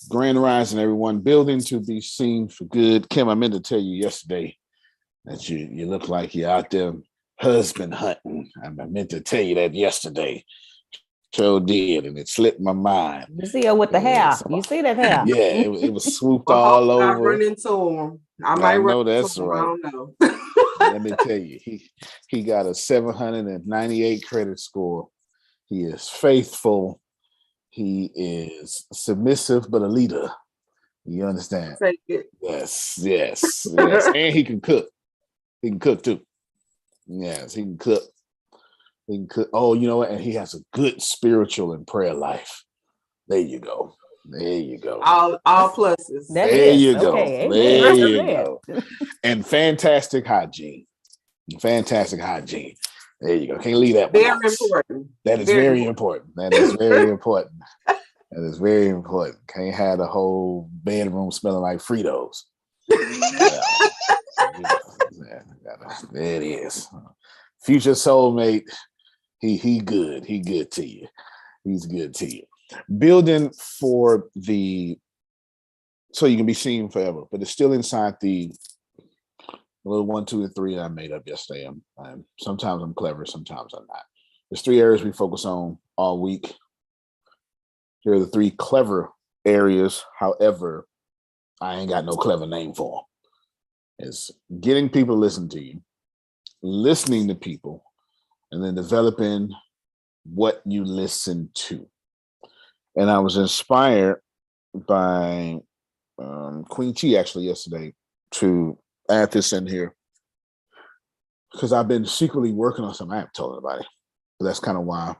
Grand Rising, everyone. Building to be seen for good. Kim, I meant to tell you yesterday that you look like you're out there husband hunting. I meant to tell you that yesterday. Sure did, and it slipped my mind. You see her with the hair. You see that hair? Yeah, it was swooped Well, all I over. run into him. I might run know into that's him. right. I don't know. Let me tell you, he got a 798 credit score. He is faithful. He is submissive, but a leader. You understand? Take it. Yes. And he can cook. He can cook too. Yes, he can cook. He can cook. Oh, you know what? And he has a good spiritual and prayer life. There you go. All pluses. There you go. Okay, There amen. you go. And fantastic hygiene. There you go. Can't leave that one out. Very important. That is very important. That is very important. That is very important. Can't have the whole bedroom smelling like Fritos. There it is. Future soulmate. He good. He good to you. He's good to you. Building for so you can be seen forever, but it's still inside the little 1, 2, and 3 I made up yesterday. Sometimes I'm clever, sometimes I'm not. There's 3 areas we focus on all week. Here are the 3 clever areas. However, I ain't got no clever name for them. It's getting people to listen to you, listening to people, and then developing what you listen to. And I was inspired by Queen Chi actually yesterday to add this in here because I've been secretly working on something. I haven't told anybody, but that's kind of why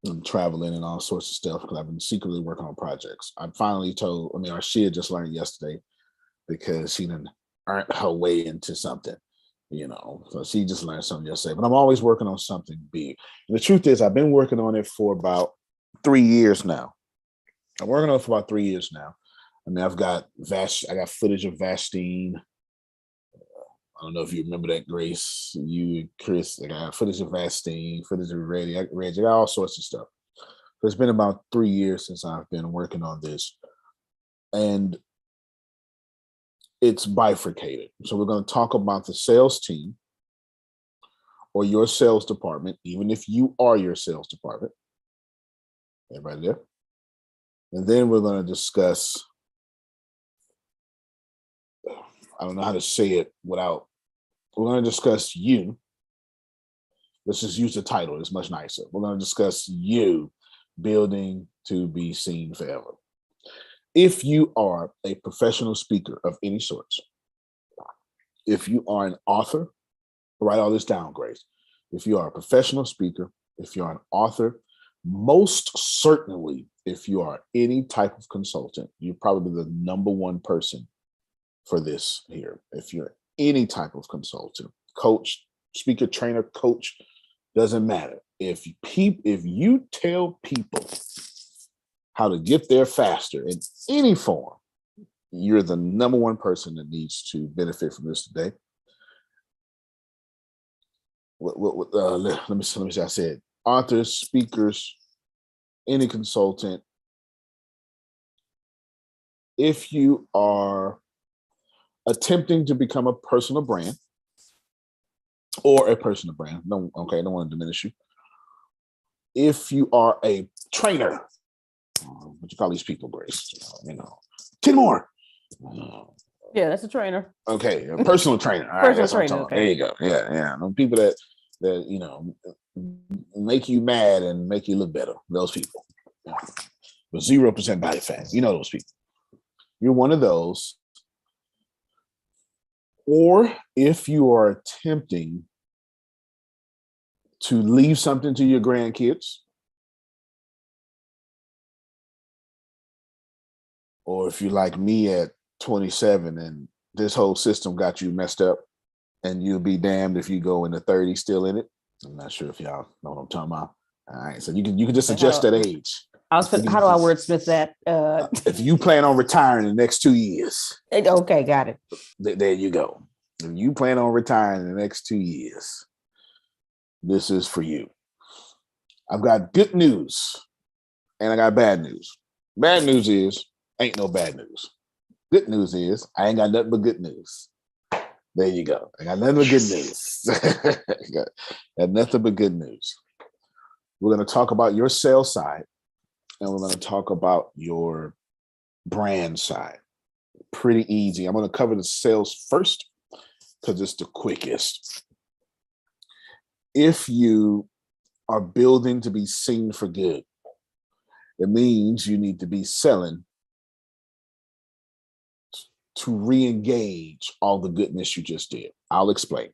I'm traveling and all sorts of stuff because I've been secretly working on projects. I finally told, she had just learned yesterday because she didn't earn her way into something, so she just learned something yesterday. But I'm always working on something big. And the truth is, I've been working on it for about 3 years now. I'm working on it for about 3 years now. I've got I got footage of Vastine. I don't know if you remember that, Grace. You, Chris, I got footage of Vastine, footage of Reggie. I got all sorts of stuff. So it's been about 3 years since I've been working on this. And it's bifurcated. So we're going to talk about the sales team or your sales department, even if you are your sales department. Everybody there? And then we're going to discuss, I don't know how to say it we're going to discuss you. Let's just use the title. It's much nicer. We're going to discuss you building to be seen forever. If you are a professional speaker of any sorts, if you are an author, write all this down, Grace. If you are a professional speaker, if you're an author, most certainly, if you are any type of consultant, you're probably the number one person for this here. If you're any type of consultant, coach, speaker, trainer, coach, doesn't matter. If you tell people how to get there faster in any form, you're the number one person that needs to benefit from this today. Let me see. I said authors, speakers, any consultant. If you are attempting to become a personal brand or a personal brand, I don't want to diminish you. If you are a trainer, what you call these people, Grace? 10 more. Yeah, that's a trainer. Okay, a personal trainer. All right, that's what I'm talking about. There you go. Yeah. People that make you mad and make you look better. Those people. With 0% body fat. Those people. You're one of those. Or if you are attempting to leave something to your grandkids, or if you're like me at 27 and this whole system got you messed up and you'll be damned if you go into 30 still in it. I'm not sure if y'all know what I'm talking about. All right, so you can just adjust that age. How do I wordsmith that? If you plan on retiring in the next 2 years. Okay, got it. There you go. If you plan on retiring in the next 2 years, this is for you. I've got good news and I got bad news. Bad news is ain't no bad news. Good news is I ain't got nothing but good news. There you go. I got nothing but good news. got nothing but good news. We're going to talk about your sales side, and we're going to talk about your brand side. Pretty easy. I'm going to cover the sales first because it's the quickest. If you are building to be seen for good, it means you need to be selling to re-engage all the goodness you just did. I'll explain.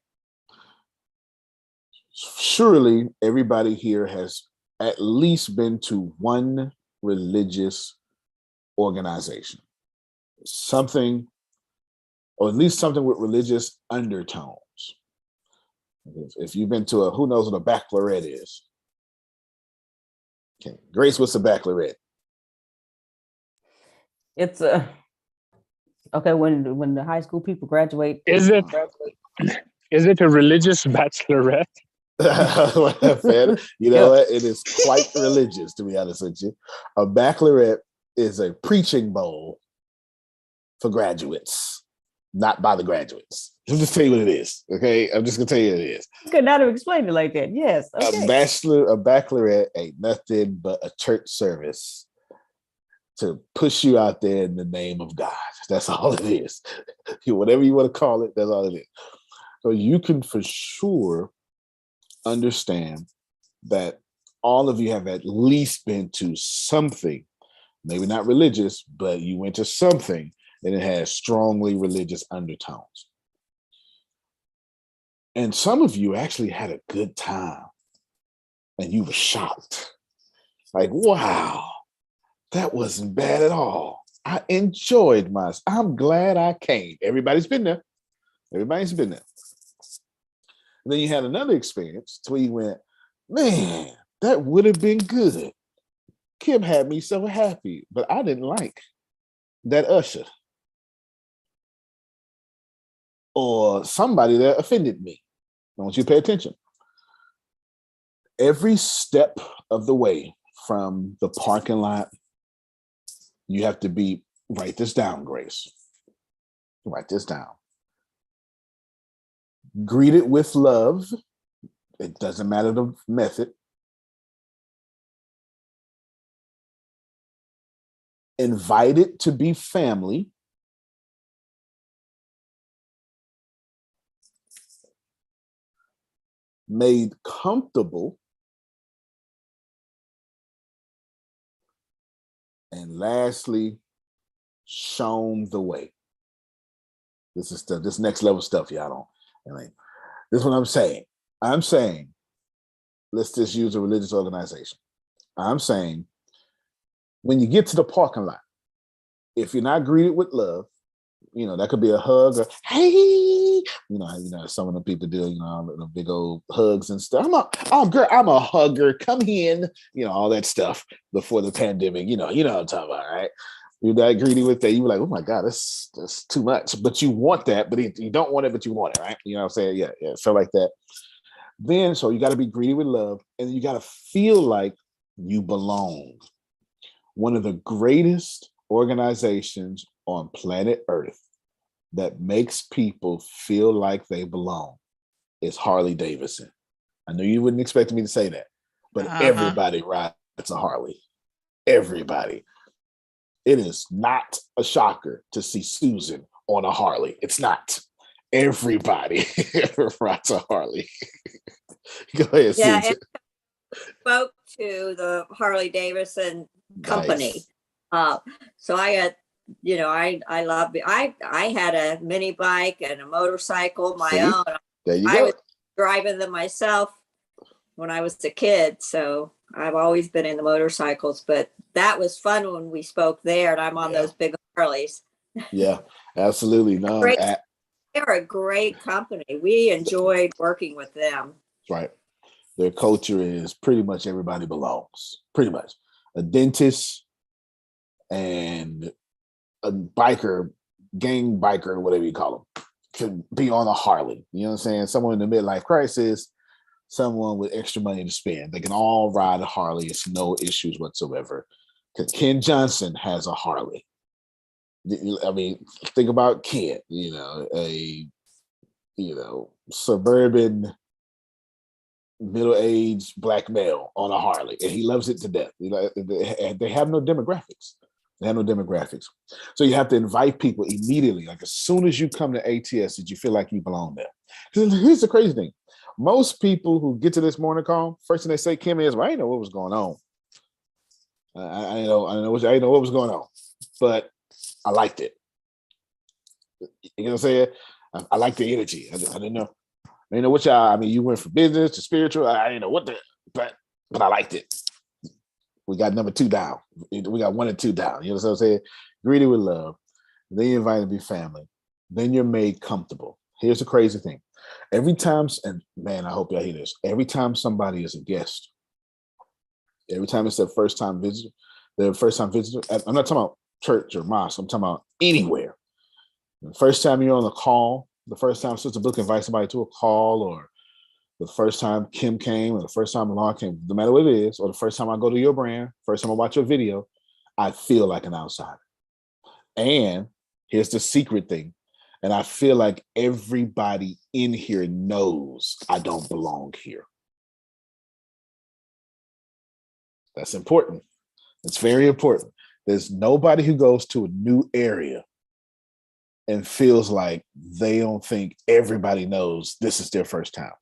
Surely everybody here has at least been to one religious organization, something, or at least something with religious undertones. If you've been to who knows what a baccalaureate is? Okay, Grace, what's a baccalaureate? It's okay when the high school people graduate. Is it a religious bachelorette? You know what? It is quite religious, to be honest with you. A baccalaureate is a preaching bowl for graduates, not by the graduates. I'll just tell you what it is. Okay, I'm just gonna tell you what it is. You could not have explained it like that. Yes. Okay. A baccalaureate ain't nothing but a church service to push you out there in the name of God. That's all it is. Whatever you want to call it, that's all it is. So you can for sure understand that all of you have at least been to something, maybe not religious, but you went to something and it has strongly religious undertones. And some of you actually had a good time and you were shocked. Like, wow, that wasn't bad at all. I enjoyed myself. I'm glad I came. Everybody's been there. Everybody's been there. And then you had another experience where you went, man, that would have been good. Kim had me so happy, but I didn't like that usher. Or somebody that offended me. I want you to pay attention. Every step of the way from the parking lot, you have to write this down, Grace. Write this down. Greet it with love. It doesn't matter the method. Invite it to be family. Made comfortable. And lastly, shown the way. This is stuff, this next level stuff, y'all don't. This is what I'm saying. I'm saying, let's just use a religious organization. I'm saying, when you get to the parking lot, if you're not greeted with love, that could be a hug or hey, some of the people do, the big old hugs and stuff. I'm a hugger. Come in, all that stuff before the pandemic. You know what I'm talking about, right? You're not greeted with that. You were like, oh my God, that's too much. But you want that, but you don't want it, but you want it, right? You know what I'm saying? Yeah, so like that. Then, so you got to be greeted with love, and you got to feel like you belong. One of the greatest organizations on planet Earth that makes people feel like they belong is Harley Davidson. I know you wouldn't expect me to say that, but everybody rides a Harley. Everybody. It is not a shocker to see Susan on a Harley. It's not. Everybody rides a Harley. Go ahead, Yeah, Susan. Spoke to the Harley Davidson company. Nice. So I got, I love it. I had a mini bike and a motorcycle, my own. There you I go. was driving them myself when I was a kid. So I've always been in the motorcycles, but that was fun when we spoke there, and I'm on those big Harleys. Yeah, absolutely. No, they're a great company. We enjoyed working with them. Right. Their culture is pretty much everybody belongs. Pretty much. A dentist and a biker, gang biker, whatever you call them, could be on a Harley. You know what I'm saying? Someone in the midlife crisis, someone with extra money to spend. They can all ride a Harley. It's no issues whatsoever. Ken Johnson has a Harley. I mean, think about Kent, suburban middle-aged black male on a Harley, and he loves it to death. They have no demographics. They have no demographics. So you have to invite people immediately. Like as soon as you come to ATS, did you feel like you belong there? Here's the crazy thing. Most people who get to this morning call, first thing they say, Kim, is, well, I didn't know what was going on. I didn't know what was going on, but I liked it. You know what I'm saying? I like the energy. I didn't know. I didn't know what y'all, I mean, you went from business to spiritual. I didn't know what but I liked it. We got number 2 down. We got 1 and 2 down. You know what I'm saying? Greeted with love. Then you invite to be family. Then you're made comfortable. Here's the crazy thing. Every time, and man, I hope y'all hear this. Every time somebody is a guest, every time it's their first time visitor, I'm not talking about church or mosque. I'm talking about anywhere. The first time you're on a call, the first time Sister Book invites somebody to a call, or the first time Kim came, or the first time Alon came, no matter what it is, or the first time I go to your brand, first time I watch your video, I feel like an outsider. And here's the secret thing. And I feel like everybody in here knows I don't belong here. That's important. It's very important. There's nobody who goes to a new area and feels like they don't think everybody knows this is their first time.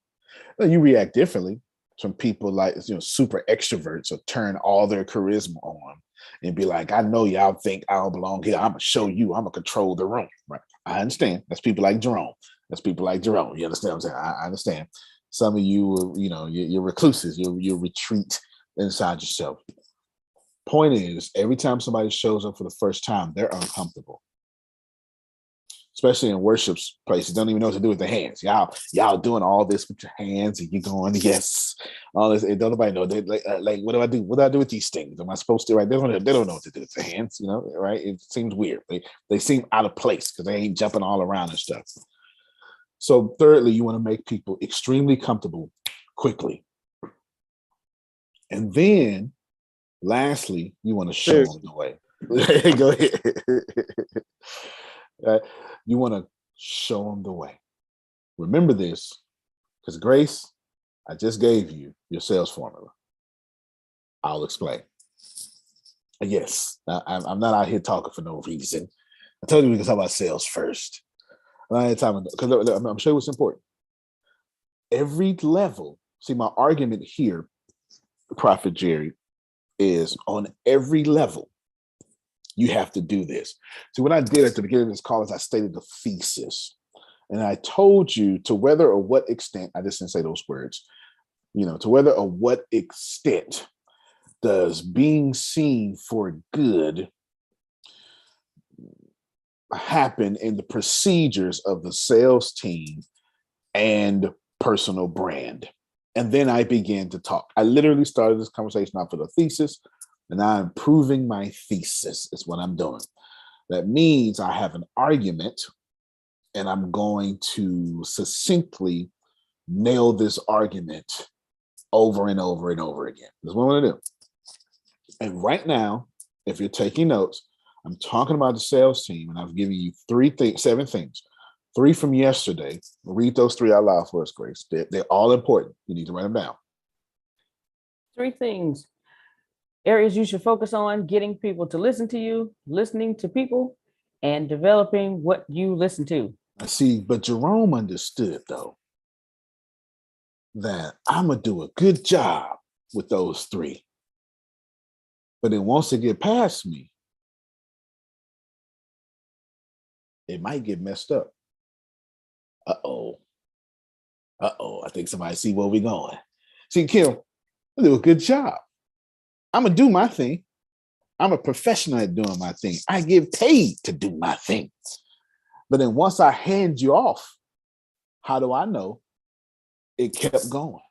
Well, you react differently. Some people like, super extroverts will turn all their charisma on and be like, I know y'all think I don't belong here. I'm gonna show you, I'm gonna control the room. Right? I understand. That's people like Jerome. You understand what I'm saying? I understand. Some of you, you're recluses. You retreat inside yourself. Point is, every time somebody shows up for the first time, they're uncomfortable. Especially in worship places, don't even know what to do with their hands. Y'all doing all this with your hands, and you're going, yes, all this. And don't nobody know. They like, what do I do? What do I do with these things? Am I supposed to? Right? They don't know what to do with their hands. Right? It seems weird. They seem out of place because they ain't jumping all around and stuff. So, thirdly, you want to make people extremely comfortable quickly, and then, lastly, you want to show them the way. Go ahead. You want to show them the way. Remember this, because Grace, I just gave you your sales formula. I'll explain. Yes, I'm not out here talking for no reason. I told you we can talk about sales first. Because I'm sure what's important. Every level, see, my argument here, Prophet Jerry, is on every level. You have to do this. So what I did at the beginning of this call is I stated the thesis. And I told you to whether or what extent, I just didn't say those words, to whether or what extent does being seen for good happen in the procedures of the sales team and personal brand. And then I began to talk. I literally started this conversation off with a thesis, and I'm proving my thesis is what I'm doing. That means I have an argument, and I'm going to succinctly nail this argument over and over and over again. That's what I want to do. And right now, if you're taking notes, I'm talking about the sales team, and I've given you 7 things. 3 from yesterday. Read those 3 out loud for us, Grace. They're all important. You need to write them down. 3 things. Areas you should focus on: getting people to listen to you, listening to people, and developing what you listen to. I see, but Jerome understood, though, that I'm going to do a good job with those 3. But then once they get past me, it might get messed up. Uh-oh. I think somebody see where we're going. See, Kim, I do a good job. I'm going to do my thing. I'm a professional at doing my thing. I get paid to do my thing. But then once I hand you off, how do I know it kept going?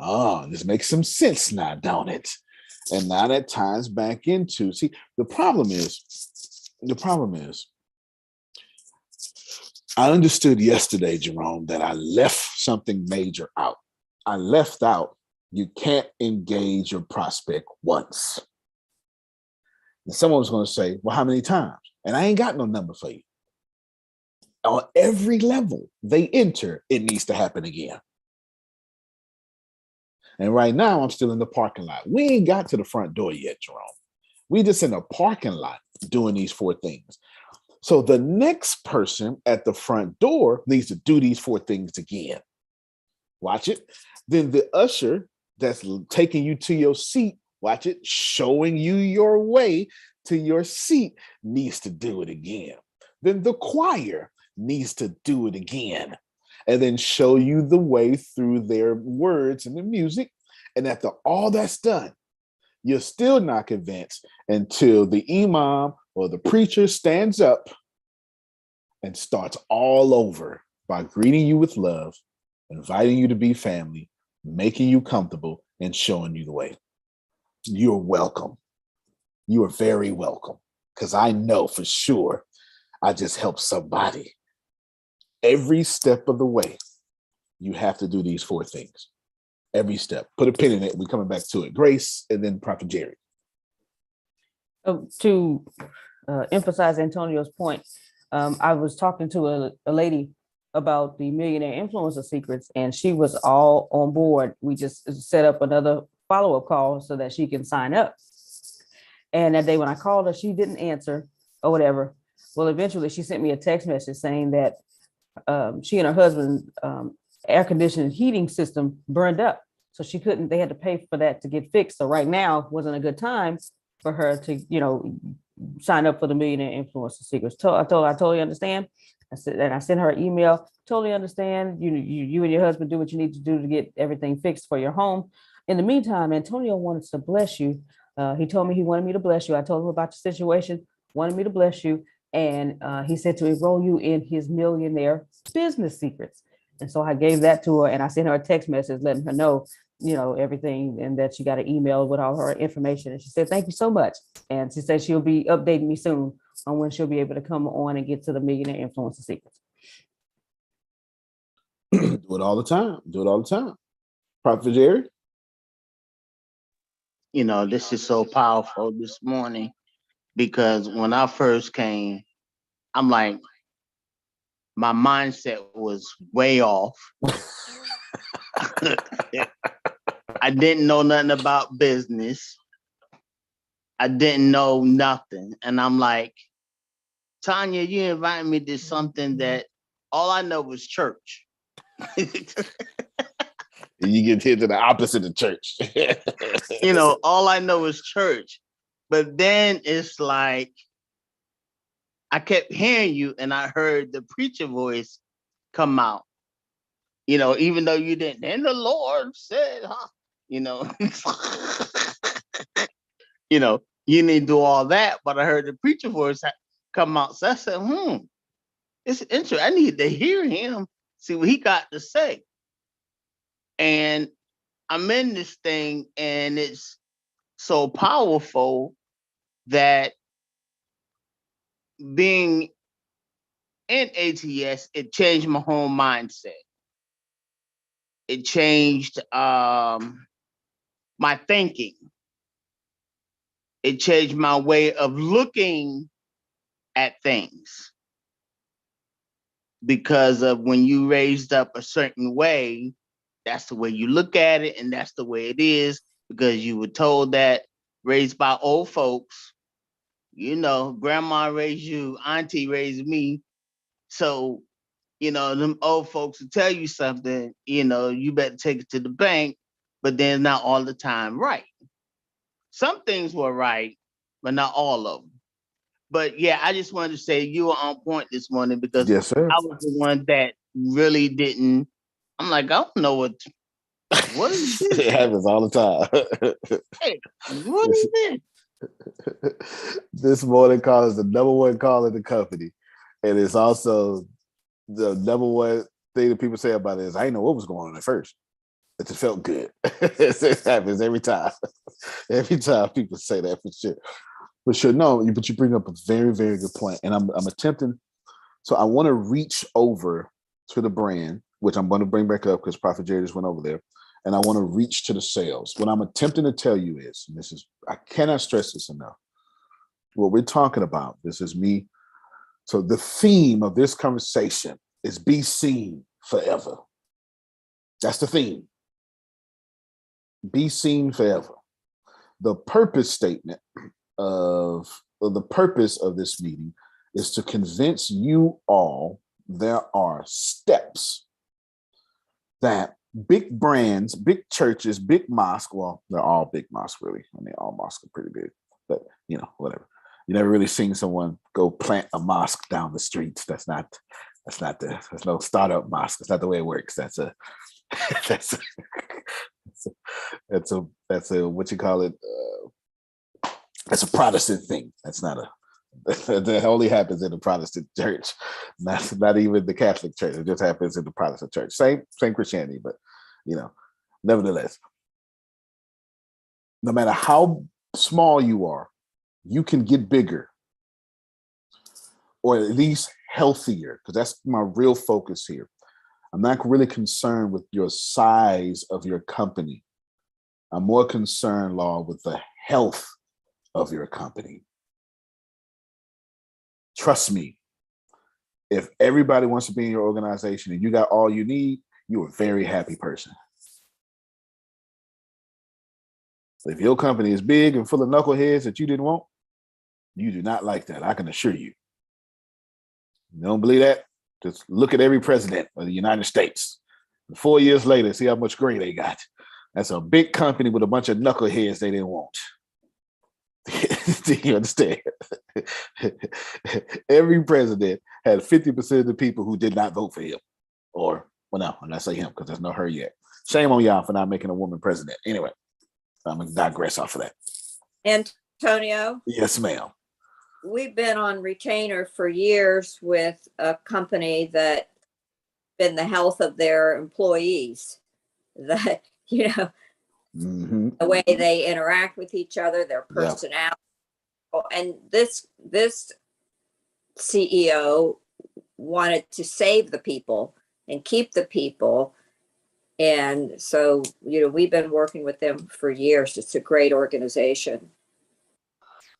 Oh, this makes some sense now, don't it? And now that ties back into, see, the problem is, I understood yesterday, Jerome, that I left something major out. I left out, you can't engage your prospect once. And someone was going to say, well, how many times? And I ain't got no number for you. On every level they enter, it needs to happen again. And right now, I'm still in the parking lot. We ain't got to the front door yet, Jerome. We just in the parking lot doing these 4 things. So the next person at the front door needs to do these 4 things again. Watch it. Then the usher that's taking you to your seat, watch it, showing you your way to your seat, needs to do it again. Then the choir needs to do it again, and then show you the way through their words and the music. And after all that's done, you're still not convinced until the imam or the preacher stands up and starts all over by greeting you with love, inviting you to be family, making you comfortable, and showing you the way. You're welcome. You are very welcome, because I know for sure I just helped somebody. Every step of the way, you have to do these 4 things. Every step. Put a pin in it. We're coming back to it. Grace, and then Prophet Jerry. To emphasize Antonio's point, I was talking to a lady about the Millionaire Influencer Secrets, and she was all on board. We just set up another follow-up call so that she can sign up. And that day when I called her, she didn't answer or whatever. Well, eventually she sent me a text message saying that she and her husband air conditioning heating system burned up. So she couldn't, they had to pay for that to get fixed. So right now wasn't a good time for her to, sign up for the Millionaire Influencer Secrets. I told her, I totally understand. I said, and I sent her an email, totally understand. You and your husband do what you need to do to get everything fixed for your home. In the meantime, Antonio wanted to bless you. He told me he wanted me to bless you. I told him about your situation, wanted me to bless you. And he said to enroll you in his Millionaire Business Secrets. And so I gave that to her, and I sent her a text message letting her know, everything, and that she got an email with all her information. And she said, thank you so much. And she said she'll be updating me soon on when she'll be able to come on and get to the Millionaire Influencer Secrets. Do it all the time. Do it all the time. Prophet Jerry? This is so powerful this morning, because when I first came, I'm like, my mindset was way off. I didn't know nothing about business. I didn't know nothing. And I'm like, Tanya, you invited me to something that all I know was church. You get here to the opposite of church. All I know is church. But then it's like, I kept hearing you, and I heard the preacher voice come out. Even though you didn't. And the Lord said, huh? You need to do all that. But I heard the preacher voice come out. So I said, it's interesting. I need to hear him, see what he got to say. And I'm in this thing, and it's so powerful that being in ATS, it changed my whole mindset. It changed my thinking. It changed my way of looking at things. Because of when you raised up a certain way, that's the way you look at it, and that's the way it is, because you were told that, raised by old folks. Grandma raised you, auntie raised me. So, them old folks will tell you something, you better take it to the bank, but they're not all the time right. Some things were right, but not all of them. But yeah, I just wanted to say you were on point this morning, because yes, sir. I was the one that really didn't. I'm like, I don't know what is this? It happens all the time. Hey, what is this? This morning call is the number one call in the company. And it's also the number one thing that people say about it is, I didn't know what was going on at first. It just felt good. It happens every time. Every time people say that, for sure. For sure. No, but you bring up a very, very good point. And I'm attempting. So I want to reach over to the brand, which I'm going to bring back up because Prophet Jerry just went over there. And I want to reach to the sales. What I'm attempting to tell you is, and I cannot stress this enough, what we're talking about, this is me. So the theme of this conversation is be seen forever. That's the theme. Be seen forever. The purpose statement or the purpose of this meeting is to convince you all there are steps that big brands, big churches, big mosques, well, they're all big mosques, really. I mean, all mosques are pretty big, but whatever. You never really seen someone go plant a mosque down the streets. That's no startup mosque. That's not the way it works. That's a what you call it? That's a Protestant thing. That's not that only happens in the Protestant church. Not even the Catholic church. It just happens in the Protestant church. Same Christianity, but nevertheless, no matter how small you are, you can get bigger, or at least healthier, because that's my real focus here. I'm not really concerned with your size of your company. I'm more concerned, Law, with the health of your company. Trust me, if everybody wants to be in your organization and you got all you need, you're a very happy person. If your company is big and full of knuckleheads that you didn't want, you do not like that. I can assure you. You don't believe that? Just look at every president of the United States. 4 years later, see how much gray they got. That's a big company with a bunch of knuckleheads they didn't want. Do you understand? Every president had 50% of the people who did not vote for him. Or, well, no, I'm not saying him because there's no her yet. Shame on y'all for not making a woman president. Anyway, I'm going to digress off of that. Antonio? Yes, ma'am. We've been on retainer for years with a company that been the health of their employees, that, Mm-hmm. the way they interact with each other, their personality. Yep. And this CEO wanted to save the people and keep the people. And so, we've been working with them for years. It's a great organization.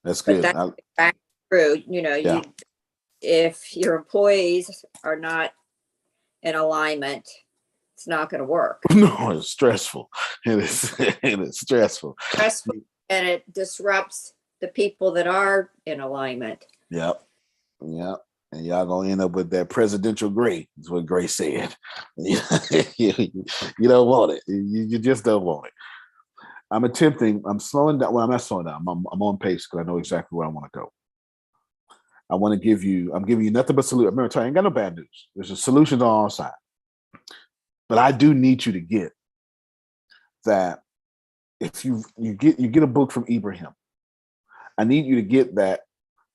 That's good. But that's true. If your employees are not in alignment, it's not going to work. No, it's stressful. It is stressful. Stressful, and it disrupts the people that are in alignment. Yep. And y'all gonna end up with that presidential gray, is what Gray said. You don't want it. You just don't want it. I'm slowing down. Well, I'm not slowing down. I'm on pace because I know exactly where I want to go. I'm giving you nothing but solution. Remember, I ain't got no bad news. There's a solution on our side. But I do need you to get that if you get a book from Ibrahim, I need you to get that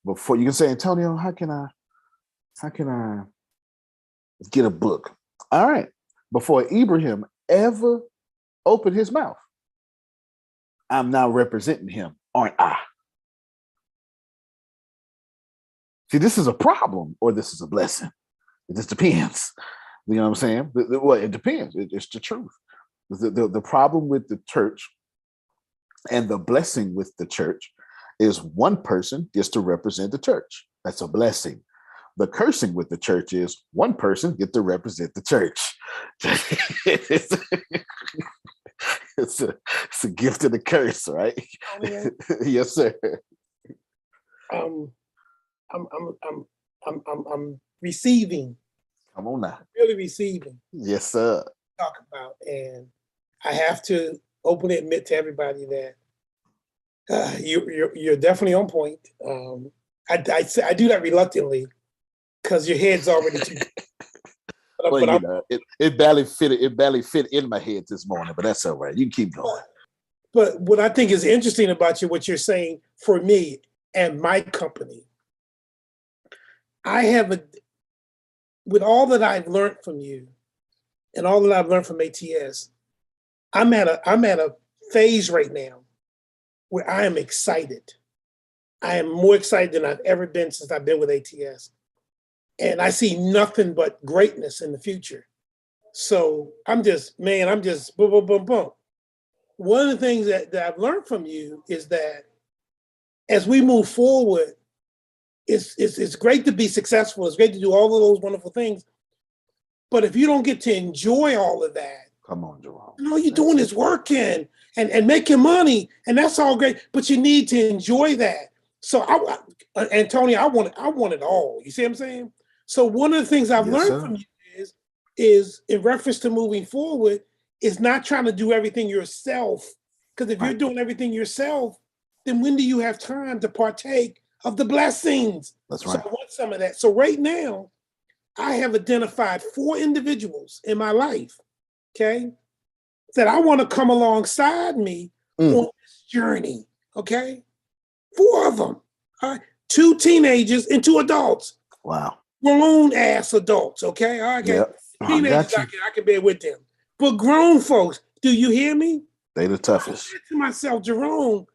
before you can say, Antonio, how can I get a book? All right. Before Ibrahim ever opened his mouth, I'm now representing him, aren't I? See, this is a problem or this is a blessing. It just depends. You know what I'm saying? Well, it depends. It's the truth. The problem with the church and the blessing with the church is one person gets to represent the church. That's a blessing. The cursing with the church is one person gets to represent the church. It's a gift and a curse, right? Yes, sir. I'm receiving. Come on now. Really receiving. Yes, sir. Talk about, and I have to openly admit to everybody that you're definitely on point. I do that reluctantly because your head's already too. It barely fit in my head this morning, but that's all right. You can keep going. But what I think is interesting about what you're saying for me and my company, with all that I've learned from you and all that I've learned from ATS, I'm at a phase right now where I am excited. I am more excited than I've ever been since I've been with ATS. And I see nothing but greatness in the future. So I'm just boom, boom, boom, boom. One of the things that I've learned from you is that as we move forward, it's great to be successful. It's great to do all of those wonderful things. But if you don't get to enjoy all of that, Come on, Jerome. all you're doing is working and making money, and that's all great. But you need to enjoy that. So, Antonio, I want it all. You see what I'm saying? So one of the things I've Yes, learned sir. from you is in reference to moving forward, is not trying to do everything yourself. Because if you're Right. doing everything yourself, then when do you have time to partake of the blessings? That's So right. I want some of that. So right now, I have identified 4 individuals in my life, okay, that I want to come alongside me Mm. on this journey, okay? 4 of them, all right? 2 teenagers and 2 adults, Wow. grown ass adults, okay? All right, Yep. I teenagers, got you. I can bear with them. But grown folks, do you hear me? They the I toughest. said to myself, Jerome,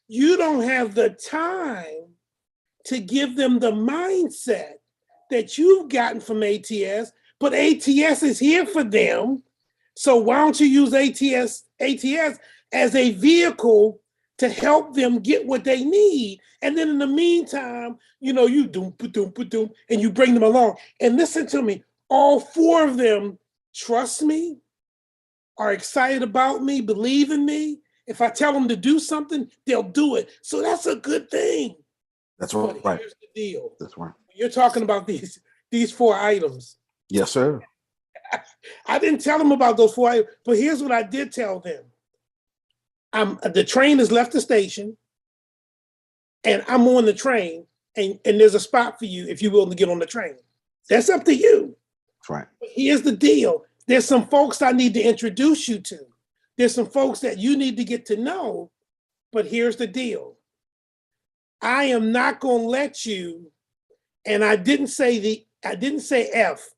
you don't have the time to give them the mindset that you've gotten from ATS, but ATS is here for them. So why don't you use ATS as a vehicle to help them get what they need? And then in the meantime, you doom, and you bring them along. And listen to me, all 4 of them trust me, are excited about me, believe in me. If I tell them to do something, they'll do it. So that's a good thing. That's But right. here's the deal. That's right. You're talking about these 4 items. Yes, sir. I didn't tell them about those 4 items, but here's what I did tell them. The train has left the station, and I'm on the train, and there's a spot for you if you're willing to get on the train. That's up to you. That's right. But here's the deal. There's some folks I need to introduce you to. There's some folks that you need to get to know, but here's the deal. I am not going to let you, and I didn't say F.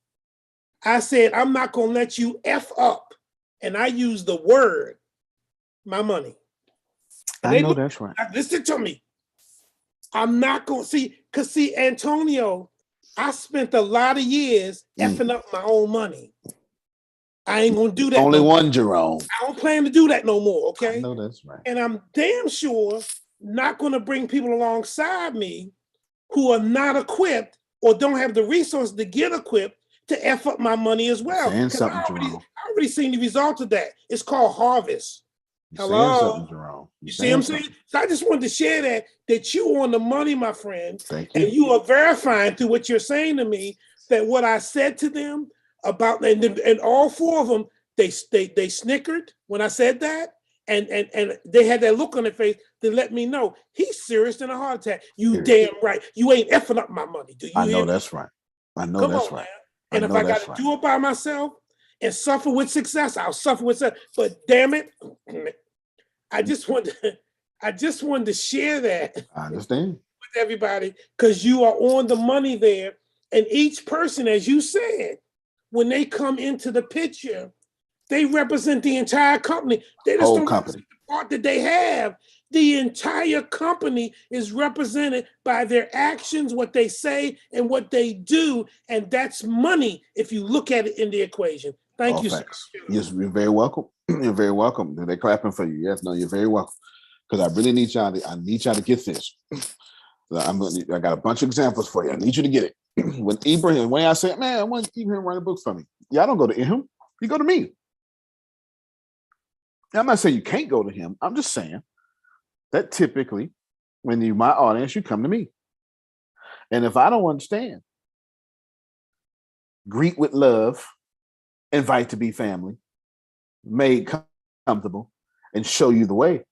I said, I'm not going to let you F up. And I used the word, my money. And I know that's right. Listen to me. I'm not going to because Antonio, I spent a lot of years effing up my own money. I ain't going to do that. Only one, Jerome. I don't plan to do that no more, okay? I know that's right. And I'm damn sure not going to bring people alongside me who are not equipped or don't have the resources to get equipped to F up my money as well. Saying 'Cause something, I Jerome. already seen the result of that. It's called harvest. You're Hello? saying something, Jerome. You see what I'm saying? So I just wanted to share that you on the money, my friend. Thank you. And you are verifying through what you're saying to me that what I said to them about, and all 4 of them, they snickered when I said that. And they had that look on their face to let me know he's serious than a heart attack. You damn right. You ain't effing up my money. Do you I know hear me? that's right. I know Come that's on, right. man. And if I got to do it by myself and suffer with success, I'll suffer with success. But damn it, I just wanted to share that I understand. with everybody because you are on the money there. And each person, as you said, when they come into the picture, they represent the entire company. They just Whole don't company. represent the part that they have. The entire company is represented by their actions, what they say, and what they do. And that's money if you look at it in the equation. Thank All you. facts. Yes, you're very welcome. You're very welcome. They're clapping for you. Yes, no, you're very welcome. Because I really need y'all to get this. So I got a bunch of examples for you. I need you to get it. When I said, man, I want Ibrahim to write a book for me. Yeah, I don't go to him. You go to me. I'm not saying you can't go to him. I'm just saying that typically when you're my audience, you come to me. And if I don't understand, greet with love, invite to be family, made comfortable, and show you the way.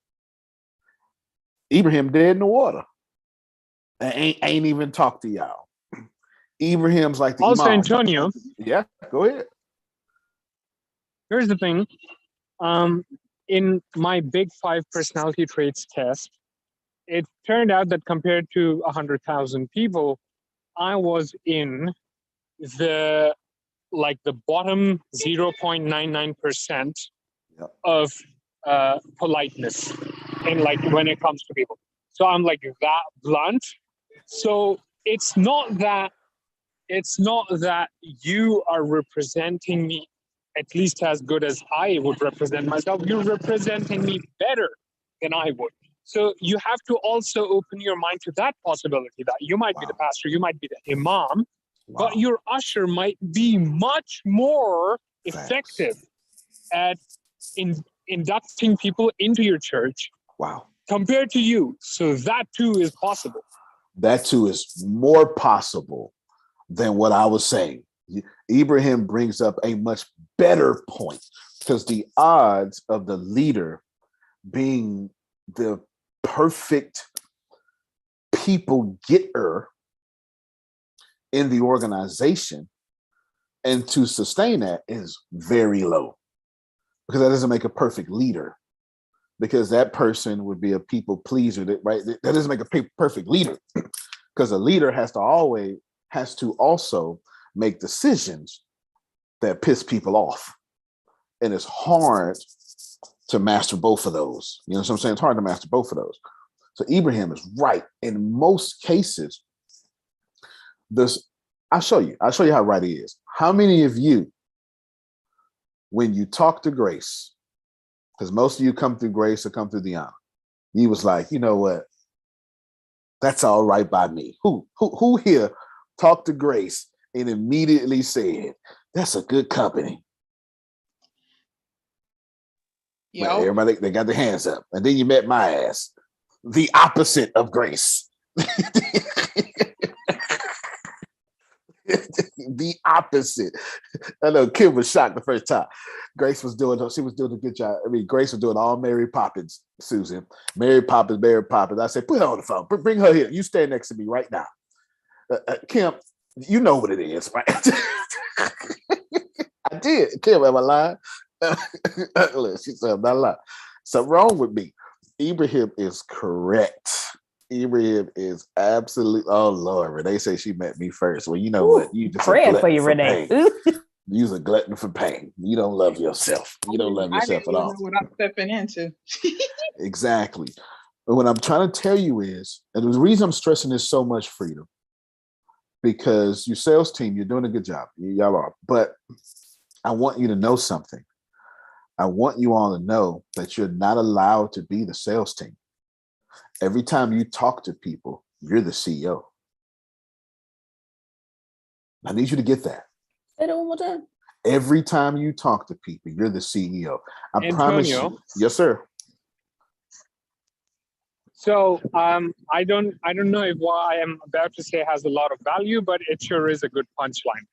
Ibrahim dead in the water. I ain't even talked to y'all. Ibrahim's like the Also, Imam. Antonio, Yeah, go ahead. here's the thing. In my big 5 personality traits test, it turned out that compared to 100,000 people, I was in the bottom 0.99% Yep. of politeness, and when it comes to people. So I'm that blunt. So it's not that you are representing me at least as good as I would represent myself. You're representing me better than I would. So you have to also open your mind to that possibility that you might be the Wow. pastor, you might be the imam, Wow. but your usher might be much more Facts. effective at inducting people into your church Wow. compared to you. So that too is possible. That too is more possible than what I was saying. Ibrahim brings up a much better point, because the odds of the leader being the perfect people getter in the organization and to sustain that is very low, because that doesn't make a perfect leader, because that person would be a people pleaser, right? That doesn't make a perfect leader, because a leader has to also make decisions that piss people off. And it's hard to master both of those. You know what I'm saying? It's hard to master both of those. So Ibrahim is right. In most cases, I'll show you how right he is. How many of you, when you talk to Grace, because most of you come through Grace or come through the honor, you was like, you know what? That's all right by me. Who here talked to Grace and immediately said, that's a good company? Well, everybody, they got their hands up. And then you met my ass, the opposite of Grace. The opposite. I know Kim was shocked the first time. Grace was doing a good job. I mean, Grace was doing all Mary Poppins, Susan. Mary Poppins. I said, put her on the phone. Bring her here. You stand next to me right now. Kim, you know what it is, right? I did. Kim, am I lying? She said, I'm not lying. Something wrong with me. Ibrahim is correct. Ibrahim is absolutely. Oh Lord, Renee say she met me first. Well, you know what? You just praying for you, Renee. You's a glutton for pain. You don't love yourself. You don't love yourself at all. Know what I'm stepping into. Exactly. But what I'm trying to tell you is, and the reason I'm stressing this so much, Freedom, because your sales team, you're doing a good job. Y'all are. But I want you to know something. I want you all to know that you're not allowed to be the sales team. Every time you talk to people, you're the CEO. I need you to get that. Say that one more time. Every time you talk to people, you're the CEO. I Antonio, promise you. Yes, sir. So I don't know if what I am about to say has a lot of value, but it sure is a good punchline.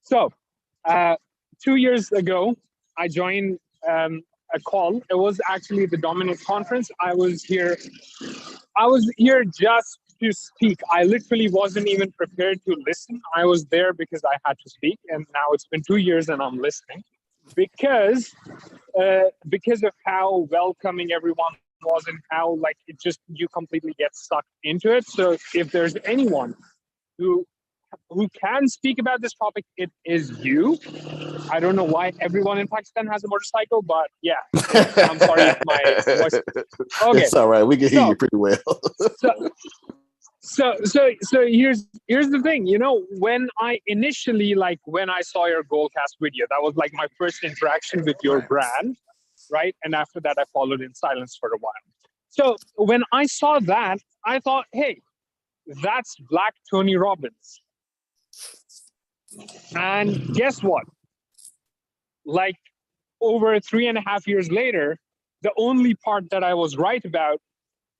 So 2 years ago, I joined a call. It was actually the Dominic conference. I was here just to speak. I literally wasn't even prepared to listen. I was there because I had to speak, and now it's been 2 years and I'm listening because of how welcoming everyone was and how like it just you completely get sucked into it. So if there's anyone who can speak about this topic, it is you. I don't know why everyone in Pakistan has a motorcycle, but yeah, I'm sorry if my voice. Okay, it's all right. We can hear you pretty well. So here's the thing. You know, when I saw your Goalcast video, that was like my first interaction with your brand, right? And after that, I followed in silence for a while. So when I saw that, I thought, hey, that's Black Tony Robbins. And guess what? Like over 3.5 years later, the only part that I was right about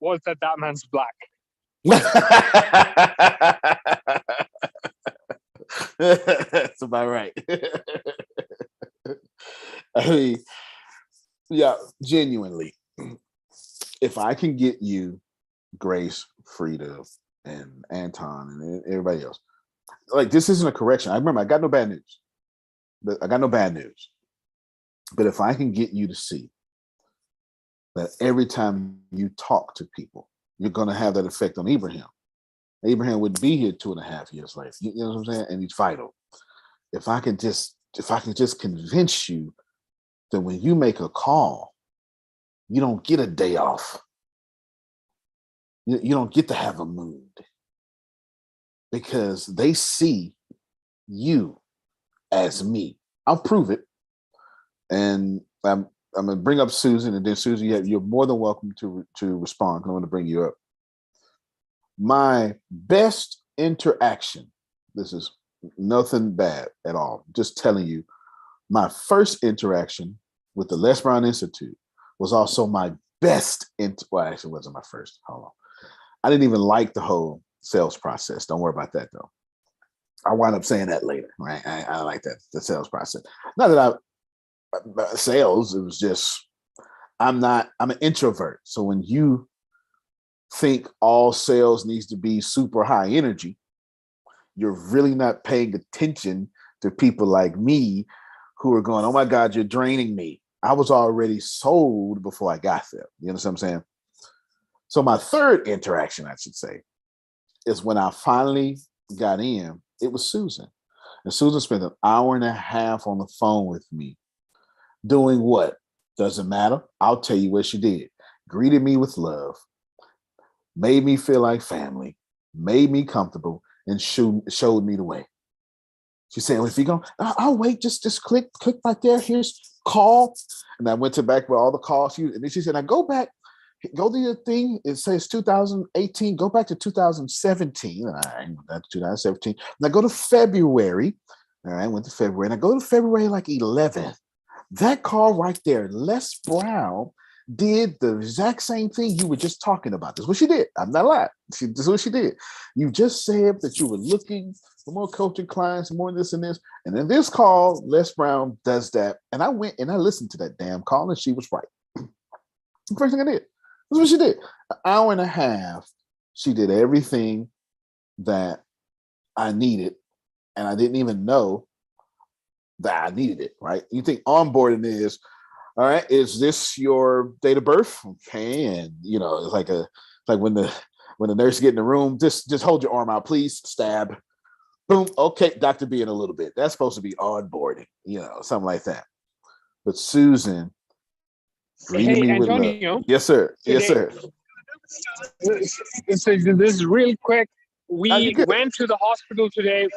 was that man's black. That's about right. I mean, yeah, genuinely, if I can get you, Grace, Frida, and Anton, and everybody else, like this isn't a correction. I remember I got no bad news. But if I can get you to see that every time you talk to people, you're going to have that effect on Ibrahim. Abraham would be here 2.5 years later. You know what I'm saying? And he's vital. If I can just convince you that when you make a call, you don't get a day off. You don't get to have a mood because they see you as me. I'll prove it. And I'm gonna bring up Susan, and then Susan, you're more than welcome to respond. I'm gonna bring you up. My best interaction. This is nothing bad at all. Just telling you, my first interaction with the Les Brown Institute was also my best. Well, actually, it wasn't my first. Hold on. I didn't even like the whole sales process. Don't worry about that though. I wind up saying that later, right? I like that, the sales process. Not that sales, it was just, I'm an introvert. So when you think all sales needs to be super high energy, you're really not paying attention to people like me who are going, oh my God, you're draining me. I was already sold before I got there. You understand what I'm saying? So my third interaction, I should say, is when I finally got in, it was Susan. And Susan spent an hour and a half on the phone with me. Doing what? Doesn't matter. I'll tell you what she did. Greeted me with love, made me feel like family, made me comfortable, and showed me the way. She said, well, if you go, I'll wait, just click right there. Here's call. And I went to back with all the calls. And then she said, now go back, go to your thing. It says 2018, go back to 2017. All right, that's 2017. Now go to February. All right, I went to February. And I go to February like 11th. That call right there, Les Brown did the exact same thing you were just talking about. That's what she did. I'm not lying. This is what she did. You just said that you were looking for more coaching clients, more this and this. And in this call, Les Brown does that. And I went and I listened to that damn call, and she was right. The first thing I did. That's what she did. An hour and a half, she did everything that I needed. And I didn't even know that I needed it, right? You think onboarding is, all right, is this your date of birth? Okay. And you know, it's like when the nurse get in the room, just hold your arm out, please. Stab. Boom. Okay, Dr. B in a little bit. That's supposed to be onboarding, you know, something like that. But Susan greeted me with love. Yes, sir. Yes, sir. So this is real quick. We went to the hospital today.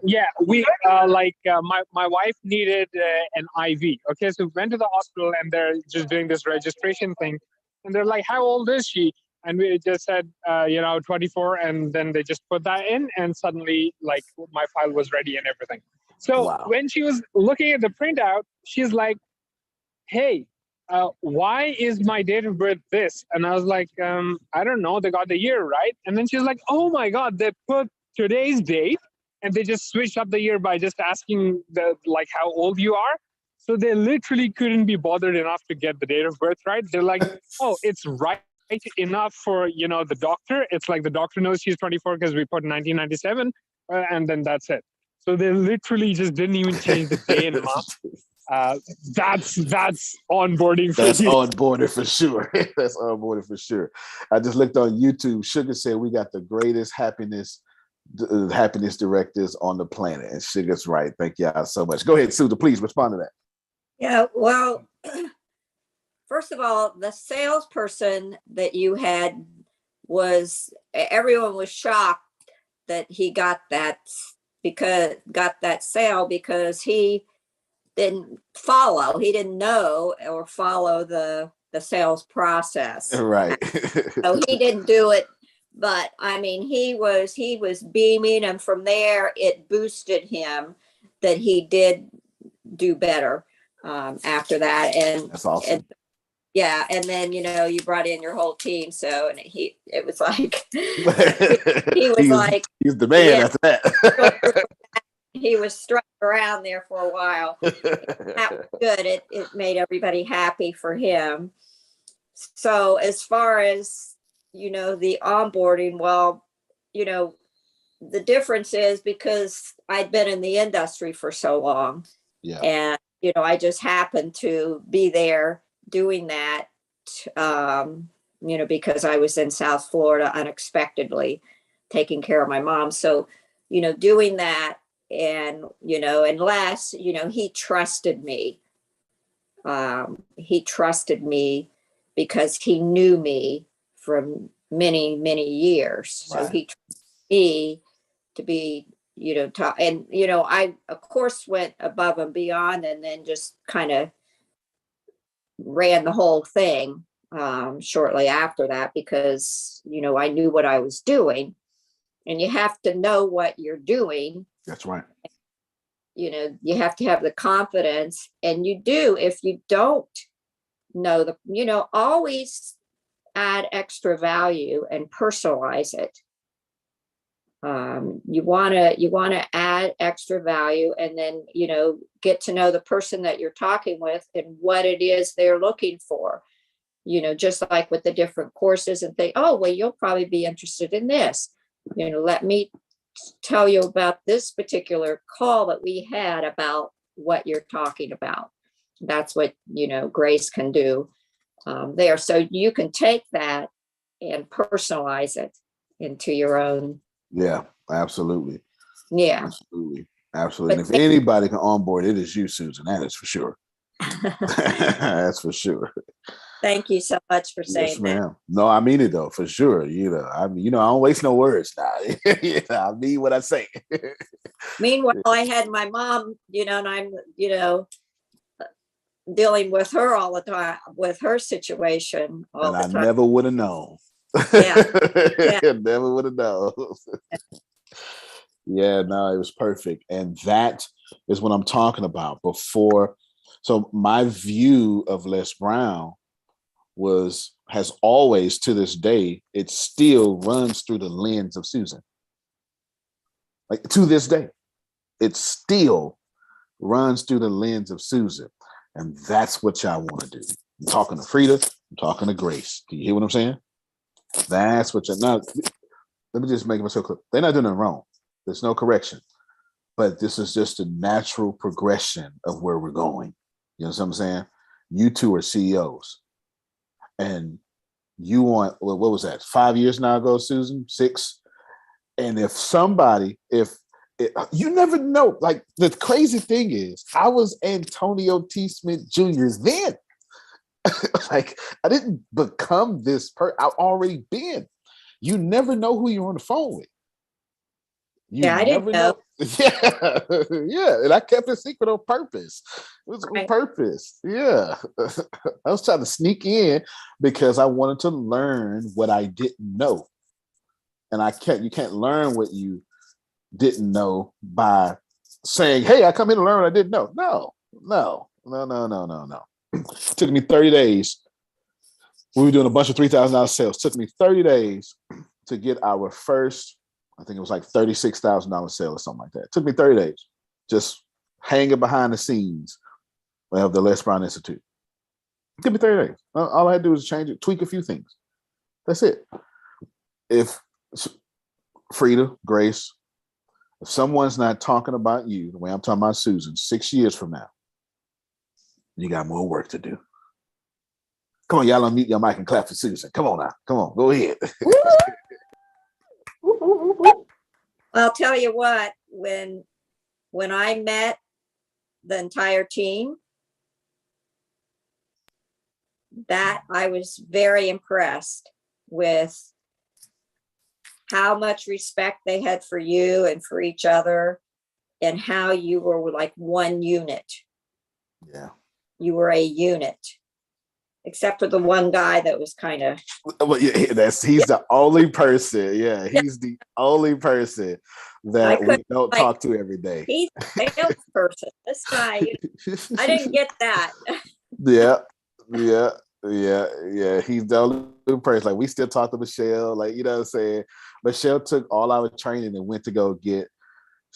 Yeah, we my wife needed an IV. Okay, so we went to the hospital and they're just doing this registration thing, and they're like, "How old is she?" And we just said, 24, and then they just put that in, and suddenly, like, my file was ready and everything. So when she was looking at the printout, she's like, "Hey, why is my date of birth this?" And I was like, I don't know, they got the year right. And then she's like, oh my God, they put today's date and they just switched up the year by just asking how old you are. So they literally couldn't be bothered enough to get the date of birth right. They're like, oh, it's right enough for, the doctor. It's like the doctor knows she's 24 because we put 1997, and then that's it. So they literally just didn't even change the day and month. That's onboarding for That's you. onboarding for sure. That's onboarding for sure. I just looked on YouTube. Sugar said we got the greatest happiness directors on the planet, and Sugar's right. Thank y'all so much. Go ahead, Susan. Please respond to that. Yeah, well, first of all, the salesperson that you had everyone was shocked that he got that sale because he didn't know or follow the sales process. Right. So he didn't do it, but I mean, he was beaming, and from there it boosted him that he did do better after that. And that's awesome. And then, you brought in your whole team. So, and it was like, he was he's the man after that. He was strutting around there for a while. That was good. It made everybody happy for him. So as far as, the onboarding, well, the difference is because I'd been in the industry for so long. Yeah. And, I just happened to be there doing that, because I was in South Florida unexpectedly taking care of my mom. So, doing that, and and Les, he trusted me. He trusted me because he knew me from many, many years. Right. So he trusted me to be, and I of course went above and beyond, and then just kind of ran the whole thing shortly after that because, I knew what I was doing. And you have to know what you're doing. That's right. You have to have the confidence, and you do. If you don't know always add extra value and personalize it. You want to add extra value, and then, get to know the person that you're talking with and what it is they're looking for. Just like with the different courses and think, oh, well, you'll probably be interested in this. Let me tell you about this particular call that we had about what you're talking about. That's what, Grace can do there. So you can take that and personalize it into your own. Yeah, absolutely. Yeah. Absolutely. And But if anybody can onboard, it is you, Susan. That is for sure. That's for sure. Thank you so much for saying Yes, ma'am. No, I mean it though, for sure. I don't waste no words now. I mean what I say. Meanwhile, I had my mom, and I'm, dealing with her all the time, with her situation all And the I time. never would have known. Yeah. Never would have known. Yeah, no, it was perfect. And that is what I'm talking about before. So my view of Les Brown has always, to this day, it still runs through the lens of Susan. Like, to this day, it still runs through the lens of Susan. And that's what y'all want to do. I'm talking to Frida, I'm talking to Grace. Can you hear what I'm saying? That's what you're not. Let me just make myself clear. They're not doing it wrong. There's no correction. But this is just a natural progression of where we're going. You know what I'm saying? You two are CEOs. And you want, what was that, 5 years now ago, Susan? 6? And you never know. Like, the crazy thing is, I was Antonio T. Smith Jr.'s then. Like, I didn't become this I've already been. You never know who you're on the phone with. I didn't know. Yeah, yeah, and I kept it secret on purpose. It was on purpose. Yeah, I was trying to sneak in because I wanted to learn what I didn't know, and you can't learn what you didn't know by saying, "Hey, I come in to learn what I didn't know." No. It took me 30 days. We were doing a bunch of $3,000 sales. It took me 30 days to get our first, I think it was like $36,000 sale or something like that. It took me 30 days just hanging behind the scenes of the Les Brown Institute. It took me 30 days. All I had to do was change it, tweak a few things. That's it. If Frida, Grace, if someone's not talking about you the way I'm talking about Susan 6 years from now, you got more work to do. Come on, y'all unmute your mic and clap for Susan. Come on now. Come on, go ahead. I'll tell you what, when I met the entire team, that I was very impressed with how much respect they had for you and for each other, and how you were like one unit. Yeah. You were a unit, except for the one guy that was kind of. Well, yeah, he's the only person. Yeah, he's the only person that we don't talk to every day. He's a salesperson. This guy, I didn't get that. Yeah. He's the only person. Like, we still talk to Michelle. Like, you know what I'm saying? Michelle took all our training and went to go get.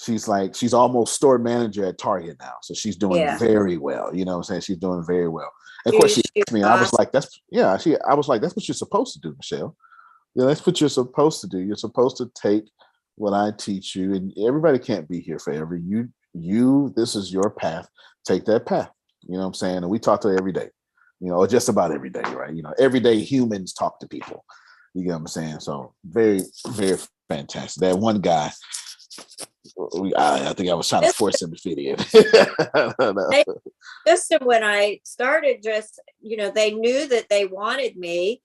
She's almost store manager at Target now. So she's doing very well. You know what I'm saying? She's doing very well. And of course, she asked me, and I was like, that's what you're supposed to do, Michelle. Yeah, that's what you're supposed to do. You're supposed to take what I teach you, and everybody can't be here forever. This is your path. Take that path. You know what I'm saying? And we talk to her every day, or just about every day, right? Everyday humans talk to people. You get what I'm saying? So very, very fantastic. That one guy, I think I was trying to force him to fit in. Just when I started, they knew that they wanted me,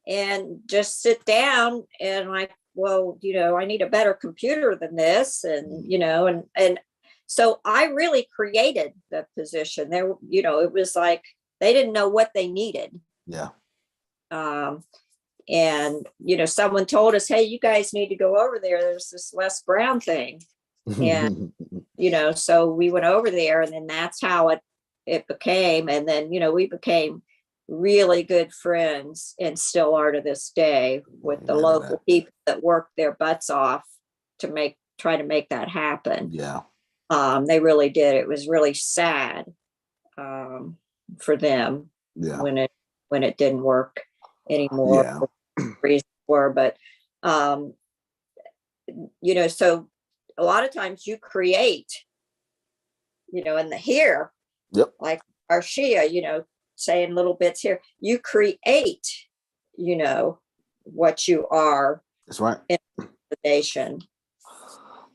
and just sit down and like, well, I need a better computer than this, and and so I really created the position there. It was like they didn't know what they needed. Yeah. And, you know, someone told us, hey, you guys need to go over there. There's this Les Brown thing. And, you know, so we went over there, and then that's how it became. And then, you know, we became really good friends and still are to this day with the local people that worked their butts off to try to make that happen. Yeah. They really did. It was really sad for them when it didn't work anymore. Yeah. Reasons were, but you know, so a lot of times you create, you know, in the here, like Arshia, you know, saying little bits here, you create, you know, what you are. That's right. In the nation.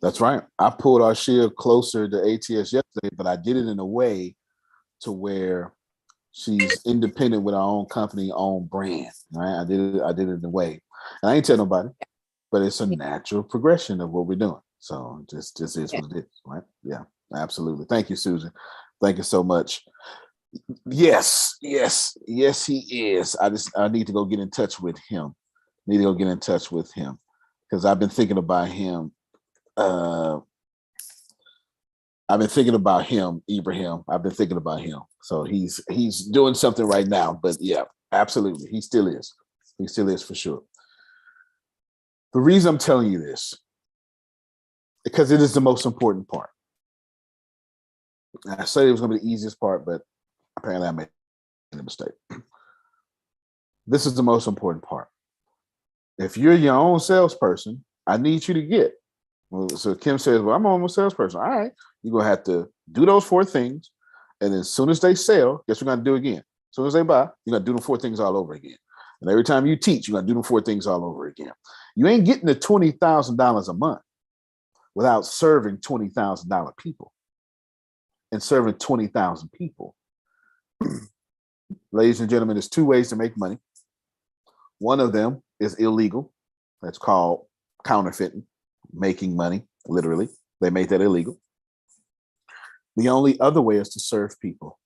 That's right. I pulled Arshia closer to ATS yesterday, but I did it in a way to where she's independent with her own company, own brand. Right. I did it in a way. And I ain't tell nobody, but it's a natural progression of what we're doing. So just is what it is, right? Yeah, absolutely. Thank you, Susan. Thank you so much. Yes, he is. I need to go get in touch with him. Because I've been thinking about him. Ibrahim. I've been thinking about him. So he's doing something right now. But yeah, absolutely. He still is. He still is for sure. The reason I'm telling you this, because it is the most important part. I said it was going to be the easiest part, but apparently I made a mistake. This is the most important part. If you're your own salesperson, I need you to get. Well, so Kim says, well, I'm a salesperson. All right. You're going to have to do those 4 things. And then as soon as they sell, guess what you're going to do again? As soon as they buy, you're going to do them 4 things all over again. And every time you teach, you're going to do them 4 things all over again. You ain't getting the $20,000 a month without serving $20,000 people and serving 20,000 people. Ladies and gentlemen, there's 2 ways to make money. One of them is illegal. That's called counterfeiting, making money, literally. They made that illegal. The only other way is to serve people.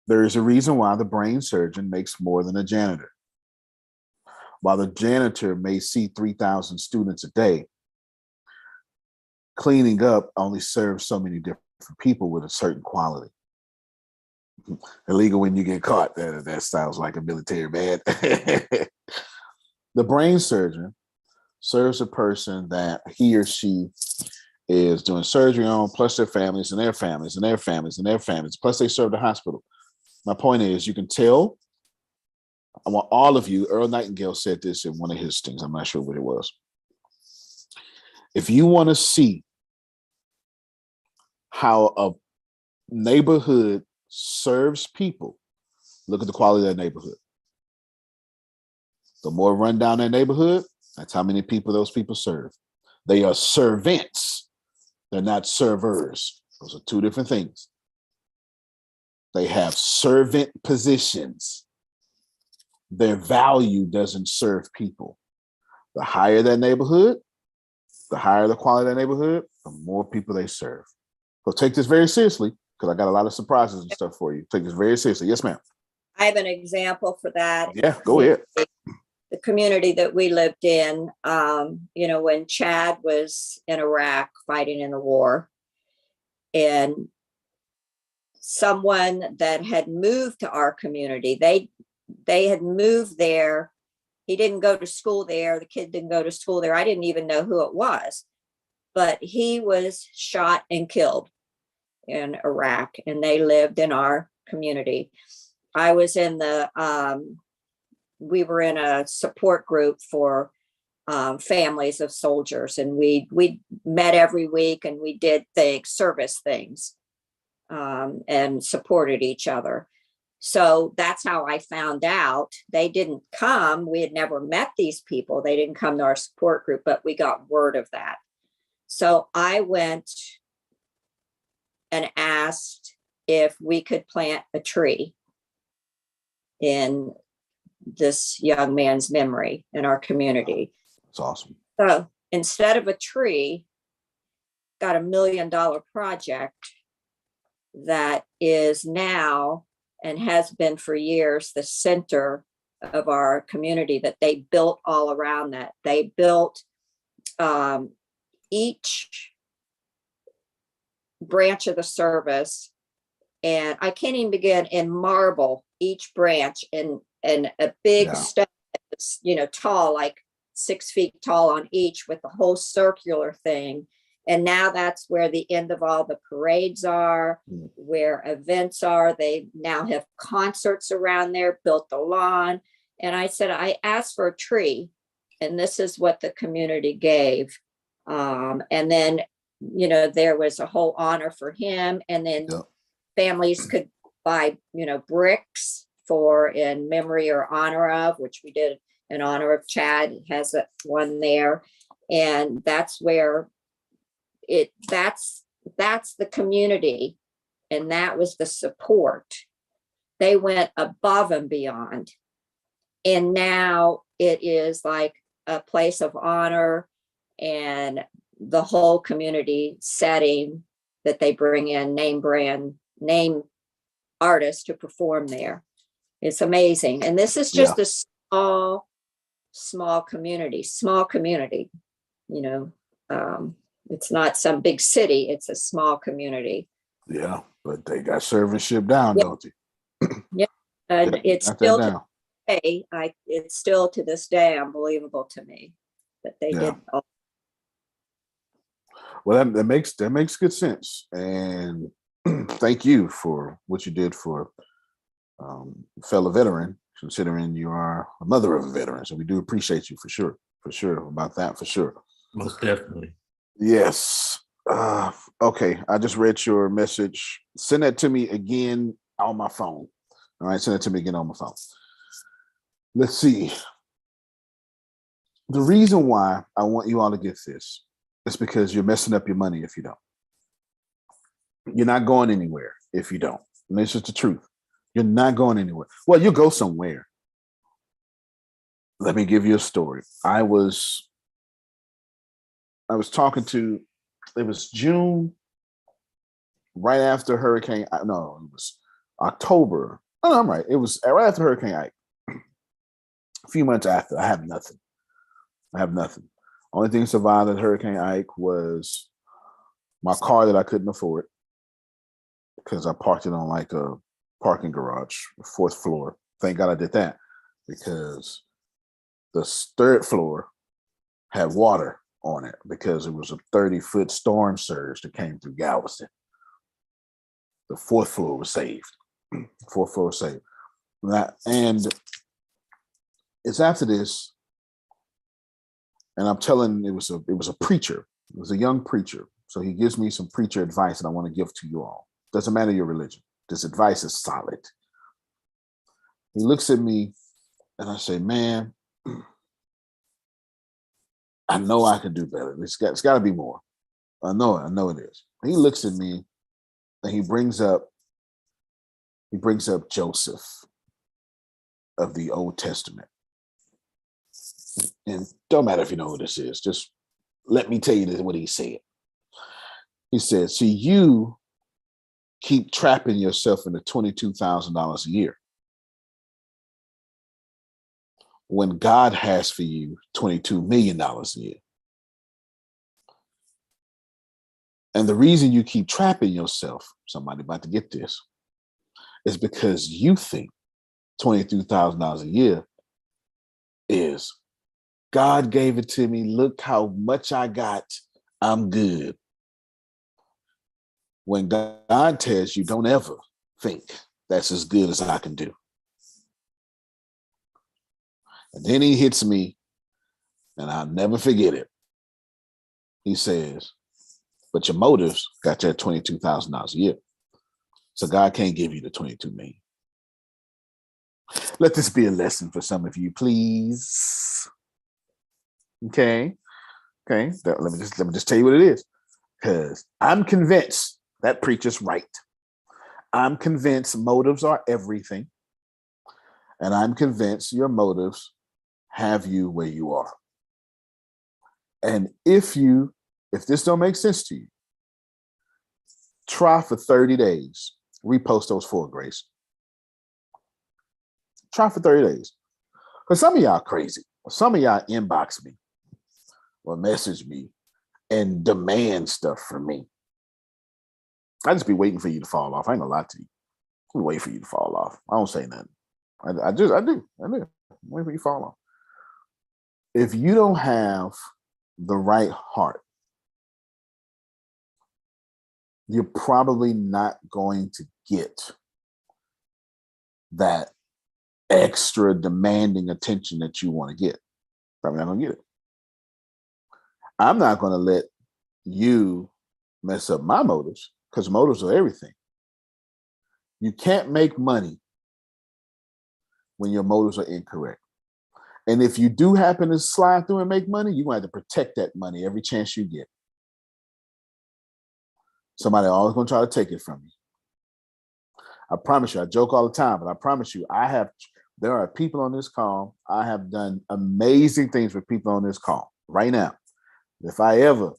There is a reason why the brain surgeon makes more than a janitor. While the janitor may see 3,000 students a day, cleaning up only serves so many different people with a certain quality. Illegal when you get caught. That sounds like a military man. The brain surgeon serves a person that he or she is doing surgery on, plus their families and their families and their families and their families, plus they serve the hospital. My point is, you can tell, I want all of you, Earl Nightingale said this in one of his things, I'm not sure what it was. If you want to see how a neighborhood serves people, look at the quality of that neighborhood. The more run down that neighborhood, that's how many people those people serve. They are servants. They're not servers. Those are 2 different things. They have servant positions. Their value doesn't serve people. The higher that neighborhood, the higher the quality of that neighborhood, the more people they serve. So take this very seriously, because I got a lot of surprises and stuff for you. Take this very seriously. Yes, ma'am. I have an example for that. Yeah, go ahead. The community that we lived in, you know, when Chad was in Iraq fighting in the war, and someone that had moved to our community, they had moved there. He didn't go to school there. The kid didn't go to school there. I didn't even know who it was, but he was shot and killed in Iraq, and they lived in our community. I was in we were in a support group for families of soldiers, and we met every week, and we did service things, and supported each other. So that's how I found out. They didn't come. We had never met these people. They didn't come to our support group, but we got word of that. So I went and asked if we could plant a tree in this young man's memory in our community. That's awesome. So instead of a tree, got $1 million project that is now and has been for years the center of our community, that they built all around that. They built each branch of the service, and I can't even begin, in marble, each branch, and a big Yeah. stone that's, tall, like 6 feet tall on each, with the whole circular thing. And now that's where the end of all the parades are, where events are. They now have concerts around there, built the lawn. And I said, I asked for a tree, and this is what the community gave. And then, there was a whole honor for him. And then Yep. families could buy, bricks for in memory or honor of, which we did in honor of Chad. He has one there. And that's where that's the community. And that was the support. They went above and beyond. And now it is like a place of honor, and the whole community setting that they bring in name artists to perform there. It's amazing. And this is just a small community, it's not some big city. It's a small community. Yeah, but they got service shipped down, Yeah. don't you? And Yeah, it's got that still down. it's still to this day unbelievable to me that they did all. Well, that makes good sense, and thank you for what you did for fellow veteran, considering you are a mother of a veteran. So we do appreciate you for sure about that, for sure. Most definitely. Yes. Okay, I just read your message. Send that to me again on my phone. All right, send it to me again on my phone. Let's see. The reason why I want you all to get this is because you're messing up your money if you don't. You're not going anywhere if you don't. And this is the truth. You're not going anywhere. Well, you'll go somewhere. Let me give you a story. I was talking to, it was June, right after Hurricane, no, it was October. Oh, I'm right. It was right after Hurricane Ike. A few months after, I have nothing. Only thing survived at Hurricane Ike was my car that I couldn't afford because I parked it on like a parking garage, 4th floor. Thank God I did that, because the 3rd floor had water on it because it was a 30-foot storm surge that came through Galveston. The 4th floor was saved. 4th floor was saved. And it's after this, and I'm telling, it was a preacher. It was a young preacher. So he gives me some preacher advice that I want to give to you all. Doesn't matter your religion. This advice is solid. He looks at me and I say, man, I know I can do better. It's got to be more. I know it is. He looks at me and he brings up Joseph of the Old Testament. And don't matter if you know who this is, just let me tell you this, what he said. He said, see, you keep trapping yourself into $22,000 a year when God has for you $22 million a year. And the reason you keep trapping yourself, somebody about to get this, is because you think $22,000 a year is God gave it to me. Look how much I got. I'm good. When God tells you, don't ever think that's as good as I can do. And then he hits me, and I'll never forget it. He says, but your motives got you at $22,000 a year. So God can't give you the 22 million. Let this be a lesson for some of you, please. Okay. Let me just tell you what it is. Because I'm convinced that preacher's right. I'm convinced motives are everything. And I'm convinced your motives have you where you are. And if this don't make sense to you, try for 30 days, repost those 4, Grace. Try for 30 days. Because some of y'all crazy. Some of y'all inbox me or message me and demand stuff from me. I just be waiting for you to fall off. I ain't gonna lie to you. I'm waiting for you to fall off. I don't say nothing. I do. I'm waiting for you to fall off. If you don't have the right heart, you're probably not going to get that extra demanding attention that you want to get. Probably not gonna get it. I'm not gonna let you mess up my motives, because motives are everything. You can't make money when your motives are incorrect. And if you do happen to slide through and make money, you're going to have to protect that money every chance you get. Somebody always going to try to take it from you. I promise you, I joke all the time, but I promise you, there are people on this call. I have done amazing things with people on this call right now. If I ever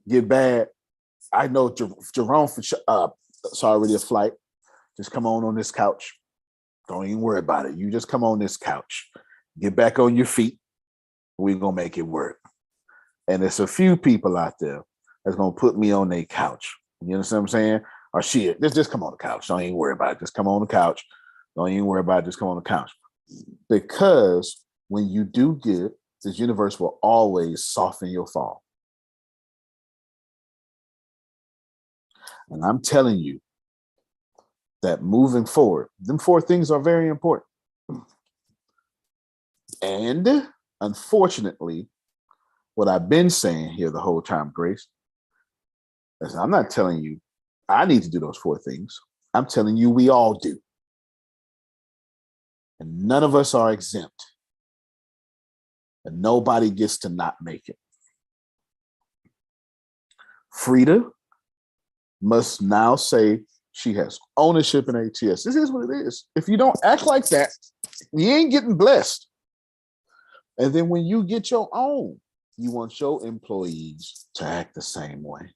get bad, I know Jerome it's already a flight. Just come on this couch. Don't even worry about it. You just come on this couch. Get back on your feet. We're going to make it work. And there's a few people out there that's going to put me on their couch. You understand what I'm saying? Or shit, just come on the couch. Don't even worry about it. Just come on the couch. Don't even worry about it. Just come on the couch. Because when you do good, this universe will always soften your fall. And I'm telling you that moving forward, them 4 things are very important. And unfortunately, what I've been saying here the whole time, Grace, is I'm not telling you I need to do those 4 things. I'm telling you we all do. And none of us are exempt. And nobody gets to not make it. Frida must now say she has ownership in ATS. This is what it is. If you don't act like that, you ain't getting blessed. And then when you get your own, you want your employees to act the same way.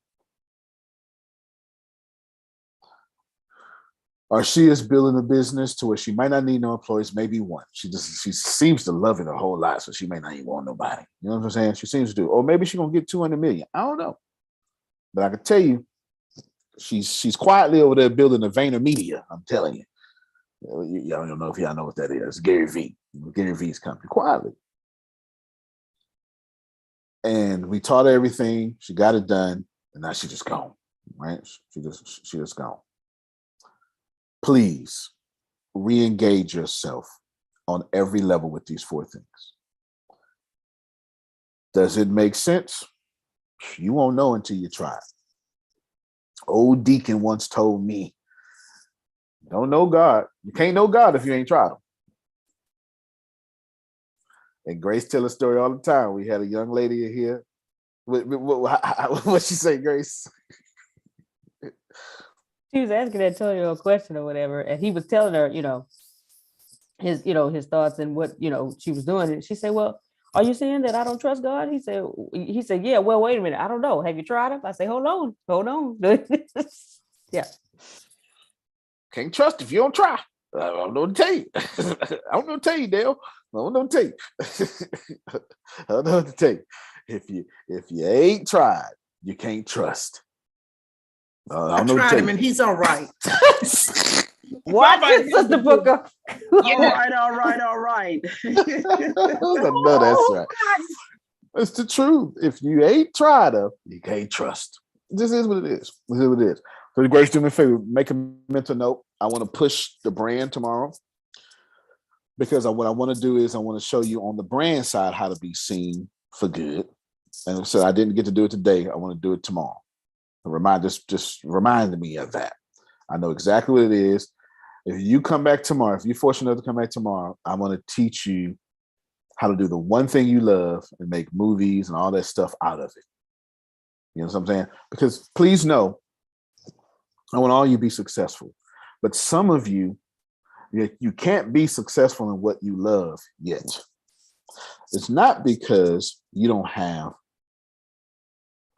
Or she is building a business to where she might not need no employees, maybe one. She seems to love it a whole lot, so she may not even want nobody. You know what I'm saying? She seems to do. Or maybe she's gonna get 200 million. I don't know. But I can tell you, she's quietly over there building a VaynerMedia. I'm telling you. Y'all don't know if y'all know what that is. Gary V. Gary V's company. Quietly. And we taught her everything. She got it done, and now she just gone. Right? She just gone. Please re-engage yourself on every level with these 4 things. Does it make sense? You won't know until you try. Old Deacon once told me, don't know God. You can't know God if you ain't tried him. And Grace tell a story all the time. We had a young lady here. What she say, Grace? She was asking Antonio a question or whatever, and he was telling her, his thoughts and what, she was doing. And she said, well, are you saying that I don't trust God? He said, yeah, well, wait a minute. I don't know. Have you tried him? I say, hold on. Yeah. Can't trust if you don't try. I don't know what to tell you. I don't know what to tell you, Dale. I don't know what to tell you. I don't know what to tell you. If you ain't tried, you can't trust. I tried him and he's all right. Watch it, Sister Booker. All right. No, that's right. It's the truth. If you ain't tried them, you can't trust. This is what it is. This is what it is. So, Grace, do me a favor. Make a mental note. I want to push the brand tomorrow because what I want to do is I want to show you on the brand side how to be seen for good. And so I didn't get to do it today. I want to do it tomorrow. Just remind me of that. I know exactly what it is. If you come back tomorrow, if you're fortunate enough to come back tomorrow, I want to teach you how to do the one thing you love and make movies and all that stuff out of it. You know what I'm saying? Because please know, I want all you to be successful. But some of you can't be successful in what you love yet. It's not because you don't have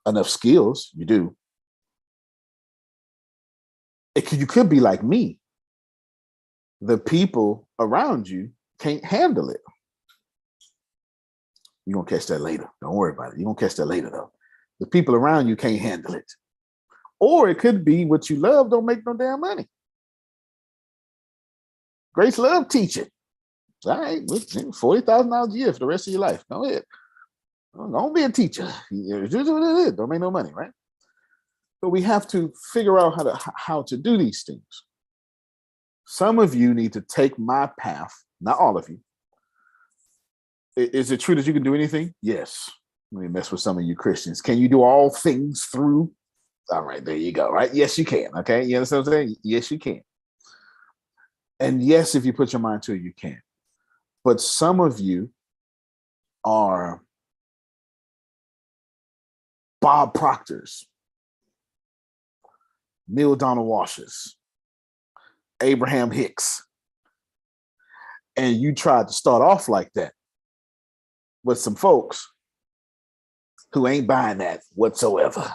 enough skills. You do. You could be like me. the people around you can't handle it. You're going to catch that later. Don't worry about it. You're going to catch that later, though. The people around you can't handle it. Or it could be what you love don't make no damn money. Grace love teaching. All right, $40,000 a year for the rest of your life. Go ahead. Don't be a teacher. Don't make no money, right? But we have to figure out how to do these things. Some of you need to take my path, not all of you. Is it true that you can do anything? Yes. Let me mess with some of you Christians. Can you do all things through? All right, there you go, right? Yes, you can, okay? You understand what I'm saying? Yes, you can. And yes, if you put your mind to it, you can. But some of you are Bob Proctors, Neil Donald Washers, Abraham Hicks, and you tried to start off like that with some folks who ain't buying that whatsoever.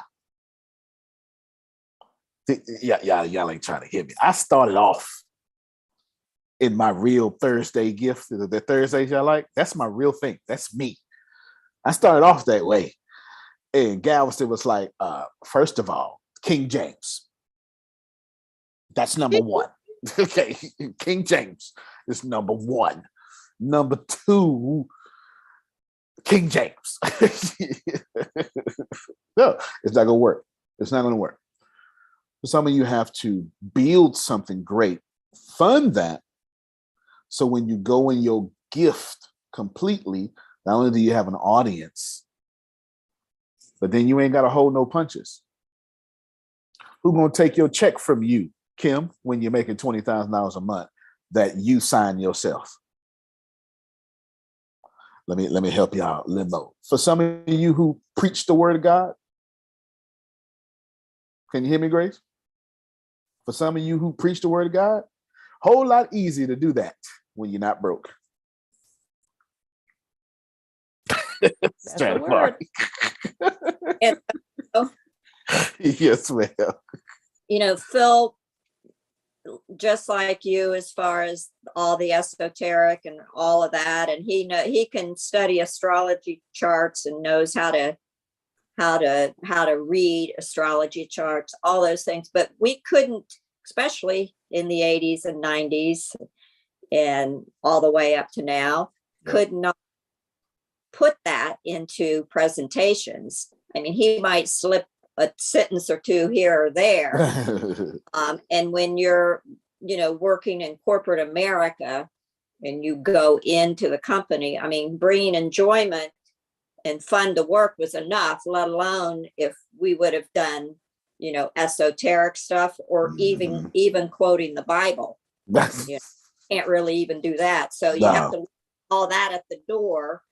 Y'all ain't trying to hear me. I started off in my real Thursday gift. The Thursdays y'all like, that's my real thing. That's me. I started off that way. And Galveston was like, first of all, King James. That's number one. Okay, King James is number one. Number two, King James. No, it's not gonna work. It's not gonna work. Some of you have to build something great, fund that, so when you go in your gift completely, not only do you have an audience, but then you ain't got to hold no punches. Who gonna take your check from you, Kim, when you're making $20,000 a month that you sign yourself? Let me help you out, Limbo. For some of you who preach the word of God, can you hear me, Grace? For some of you who preach the word of God, whole lot easier to do that when you're not broke. That's the word. And, yes, ma'am. you know, Phil, just like you, as far as all the esoteric and all of that, and he can study astrology charts and knows how to read astrology charts, all those things. But we couldn't, especially in the 80s and 90s and all the way up to now, could not put that into presentations. I mean, he might slip a sentence or two here or there. And when you're, working in corporate America and you go into the company, I mean, bringing enjoyment and fun to work was enough, let alone if we would have done, esoteric stuff or even quoting the Bible. Can't really even do that. So you have to leave all that at the door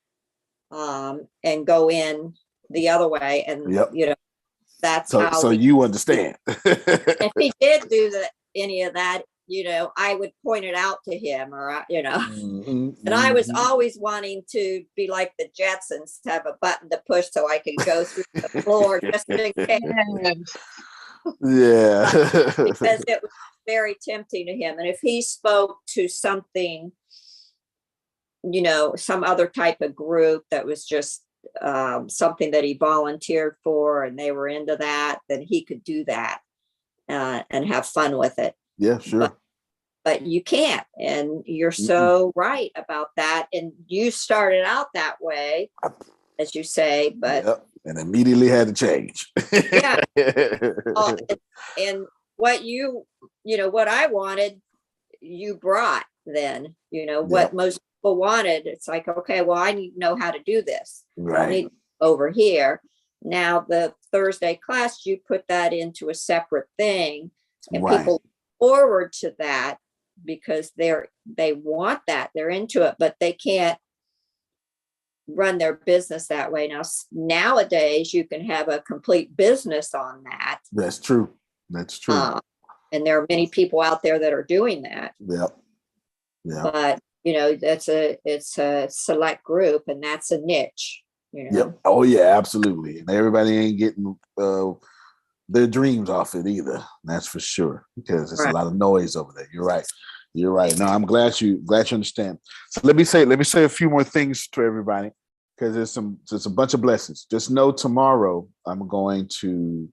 and go in the other way. And, that's how. So you understand. If he did do any of that, I would point it out to him and I was always wanting to be like the Jetsons, to have a button to push so I could go through the floor just in case. Yeah. Because it was very tempting to him. And if he spoke to something, some other type of group that was just something that he volunteered for and they were into that, then he could do that and have fun with it. Yeah, sure. But you can't, and you're so right about that. And you started out that way, as you say, but and immediately had to change. Yeah. And what what I wanted, you brought then, what most people wanted. It's like, okay, well, I need to know how to do this. Right. I need over here. Now the Thursday class, you put that into a separate thing, and people look forward to that because they want that. They're into it, but they can't run their business that way. Nowadays, you can have a complete business on that. That's true. That's true. And there are many people out there that are doing that. Yep. Yeah. But it's a select group, and that's a niche. Yep. Oh yeah, absolutely. And everybody ain't getting their dreams off it either. That's for sure, because it's a lot of noise over there. You're right. You're right. No, I'm glad you understand. So let me say a few more things to everybody, because there's a bunch of blessings. Just know tomorrow I'm going to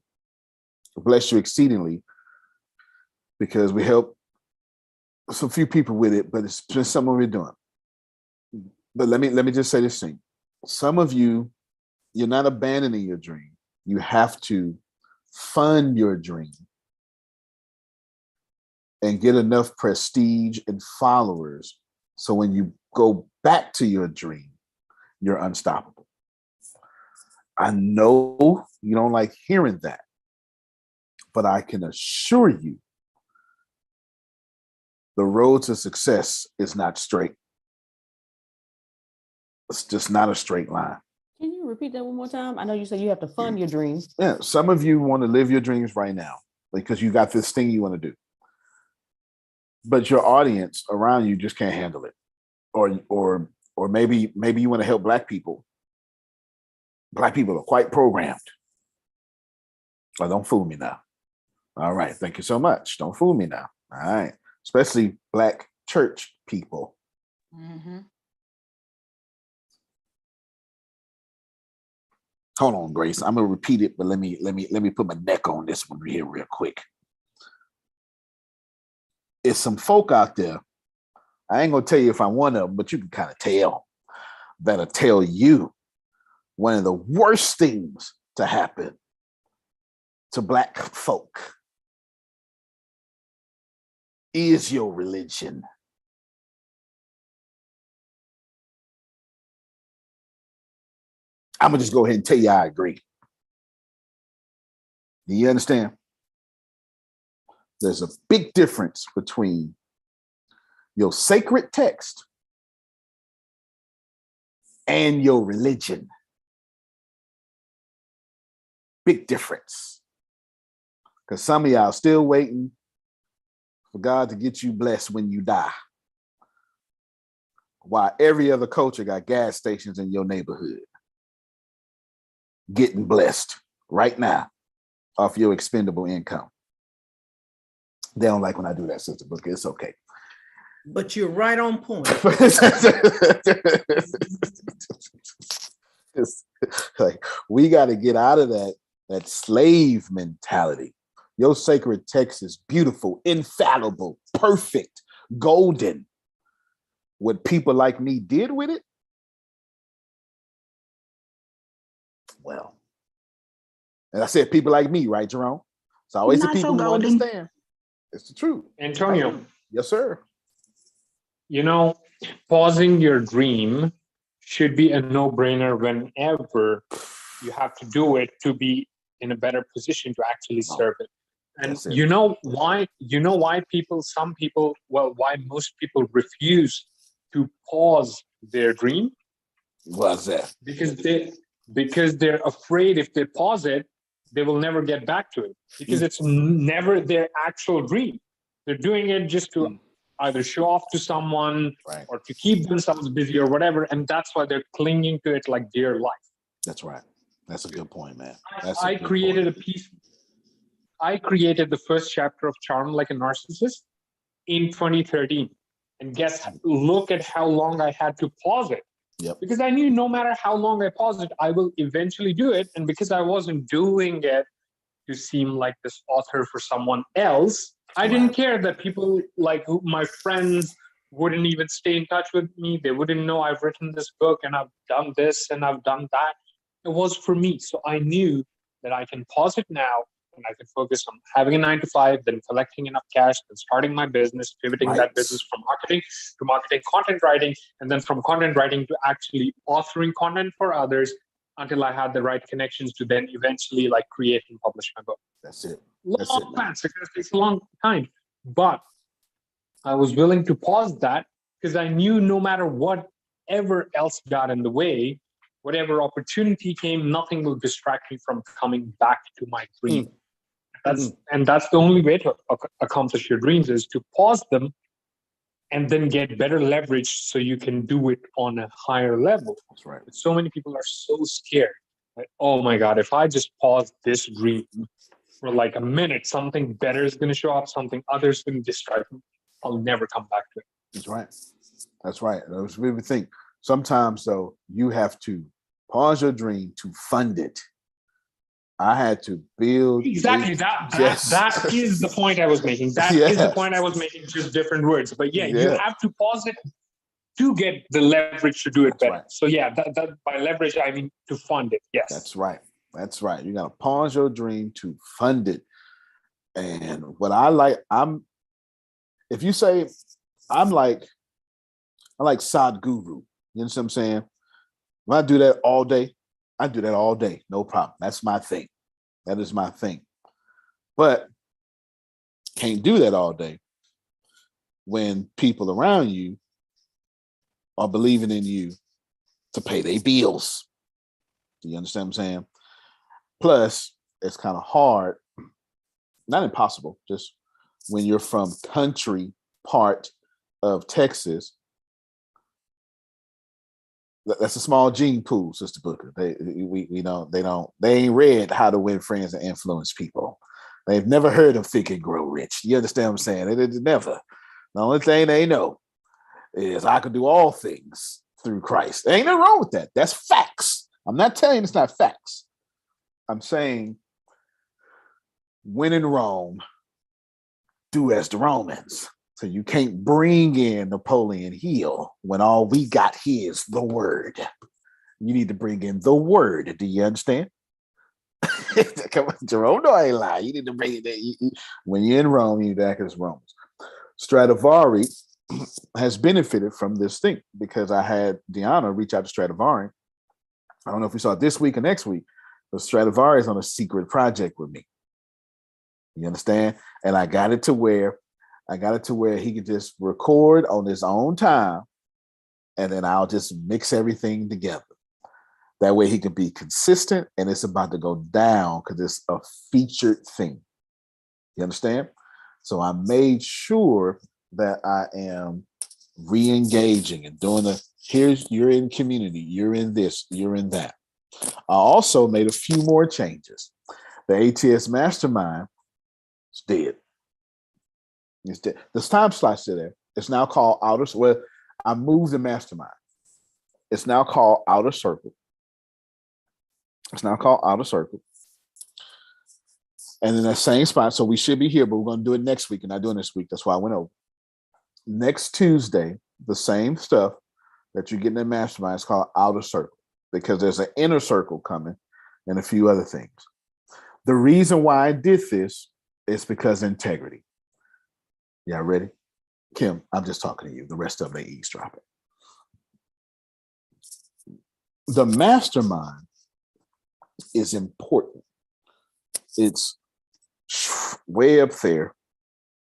bless you exceedingly, because we help some few people with it, but it's just something we're doing. But let me just say this thing. Some of you, you're not abandoning your dream. You have to fund your dream and get enough prestige and followers so when you go back to your dream, you're unstoppable. I know you don't like hearing that, but I can assure you the road to success is not straight. It's just not a straight line. Can you repeat that one more time? I know you said you have to fund your dreams. Yeah, some of you want to live your dreams right now because you got this thing you want to do. But your audience around you just can't handle it. Or maybe you want to help Black people. Black people are quite programmed. Oh, don't fool me now. All right, thank you so much. Don't fool me now. All right, especially Black church people. Mm-hmm. Hold on, Grace. I'm gonna repeat it, but let me put my neck on this one here real quick. It's some folk out there. I ain't gonna tell you if I'm one of them, but you can kind of tell. That'll tell you one of the worst things to happen to Black folk is your religion. I'm gonna just go ahead and tell you I agree. Do you understand? There's a big difference between your sacred text and your religion. Big difference. Because some of y'all still waiting for God to get you blessed when you die, while every other culture got gas stations in your neighborhood getting blessed right now off your expendable income. They don't like when I do that, Sister Booker. It's okay. But you're right on point. It's like, we got to get out of that slave mentality. Your sacred text is beautiful, infallible, perfect, golden. What people like me did with it, well, and I said people like me, right, Jerome? It's always the Not so people who golden. understand. It's the truth. Antonio, Yes, sir. you know, pausing your dream should be a no-brainer whenever you have to do it to be in a better position to actually serve it. And That's it. you know why why most people refuse to pause their dream? What's that? Because they're afraid if they pause it, they will never get back to it, because it's never their actual dream. They're doing it just to either show off to someone, Right. or to keep themselves busy or whatever, and that's why they're clinging to it like dear life. That's right. That's a good point, man. I created the first chapter of Charm Like a Narcissist in 2013, and look at how long I had to pause it. Yep. Because I knew no matter how long I pause it, I will eventually do it. And because I wasn't doing it to seem like this author for someone else, I didn't care that people my friends wouldn't even stay in touch with me. They wouldn't know I've written this book and I've done this and I've done that. It was for me. So I knew that I can pause it now and I can focus on having a 9-to-5, then collecting enough cash, then starting my business, pivoting that business from marketing to marketing, content writing, and then from content writing to actually authoring content for others until I had the right connections to then eventually create and publish my book. That's it. Long plan. Success takes a long time. But I was willing to pause that because I knew no matter whatever else got in the way, whatever opportunity came, nothing will distract me from coming back to my dream. That's the only way to accomplish your dreams, is to pause them and then get better leverage so you can do it on a higher level. That's right. But so many people are so scared. Like, oh my God, if I just pause this dream for a minute, something better is going to show up, something other is going to distract me. I'll never come back to it. That's right. That's right. Those people think sometimes though you have to pause your dream to fund it. I had to build Exactly. That is the point I was making. That is the point I was making, just different words. But yeah, you have to pause it to get the leverage to do it better. Right. So yeah, that by leverage I mean to fund it. Yes. That's right. That's right. You gotta pause your dream to fund it. And what I like, if you say I like Sadhguru, you know what I'm saying? When I do that all day, I do that all day, no problem. That's my thing. That is my thing. But can't do that all day when people around you are believing in you to pay their bills. Do you understand what I'm saying? Plus, it's kind of hard, not impossible, just when you're from country part of Texas. That's a small gene pool, Sister Booker. They ain't read How to Win Friends and Influence People. They've never heard of Think and Grow Rich. You understand what I'm saying? They never. The only thing they know is I can do all things through Christ. There ain't nothing wrong with that. That's facts. I'm not telling you it's not facts. I'm saying when in Rome, do as the Romans. So you can't bring in Napoleon Hill when all we got here is the word. You need to bring in the word. Do you understand? Come on, Jerome, no, I ain't lie. You need to bring it in. When you're in Rome, you need to act as Romans. Stradivari has benefited from this thing because I had Deanna reach out to Stradivari. I don't know if we saw it this week or next week, but Stradivari is on a secret project with me. You understand? And I got it to where he could just record on his own time, and then I'll just mix everything together. That way he can be consistent, and it's about to go down because it's a featured thing. You understand? So I made sure that I am re-engaging and doing you're in community, you're in this, you're in that. I also made a few more changes. The ATS Mastermind is dead. It's dead. The time slot's still there. It's now called I moved the Mastermind. It's now called Outer Circle. And in that same spot, so we should be here, but we're going to do it next week and not doing this week. That's why I went over. Next Tuesday, the same stuff that you get in the Mastermind is called Outer Circle because there's an inner circle coming and a few other things. The reason why I did this is because integrity. Y'all ready? Kim, I'm just talking to you. The rest of them, they eavesdropping. The Mastermind is important. It's way up there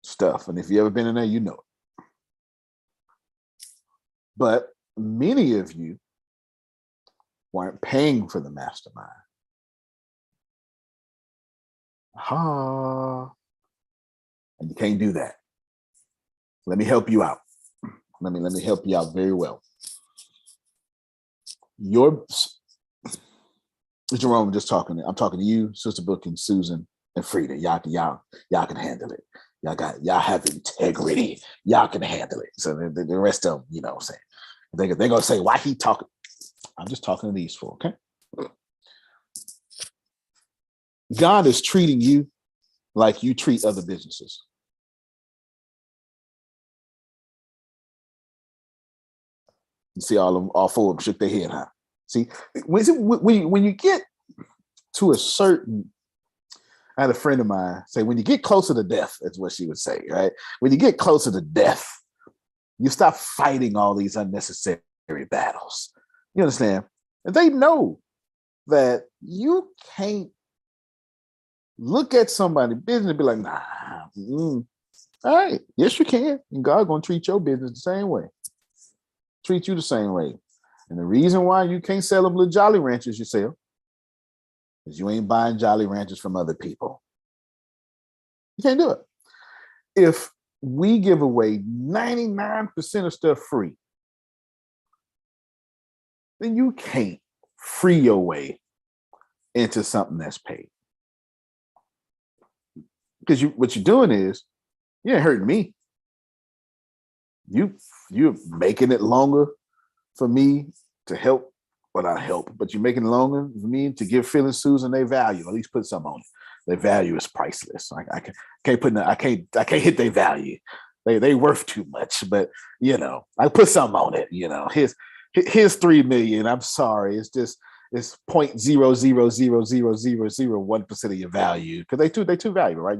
stuff. And if you ever been in there, you know it. But many of you weren't paying for the Mastermind. And you can't do that. Let me help you out. Let me help you out very well. Jerome, I'm talking to you, Sister Book, and Susan and Frida. Y'all can handle it. Y'all have integrity. Y'all can handle it. So the rest of them, you know what I'm saying? They're gonna say, why he talking? I'm just talking to these four, okay? God is treating you like you treat other businesses. You see all four of them shook their head, huh? See, when you get to a certain, I had a friend of mine say, when you get closer to death, that's what she would say, right? When you get closer to death, you stop fighting all these unnecessary battles. You understand? And they know that you can't look at somebody's business and be like, nah. All right, yes, you can. And God gonna treat your business the same way. Treat you the same way. And the reason why you can't sell them little Jolly Ranchers yourself is you ain't buying Jolly Ranchers from other people. You can't do it. If we give away 99% of stuff free, then you can't free your way into something that's paid. Because what you're doing is, you ain't hurting me. You're making it longer for me to help, but I help, but you're making it longer for me to give Phil and Susan their value. At least put some on it. Their value is priceless. I can't hit their value. They worth too much, but I put something on it. Here's 3 million. I'm sorry, it's 0.0000001% of your value because they too valuable, right?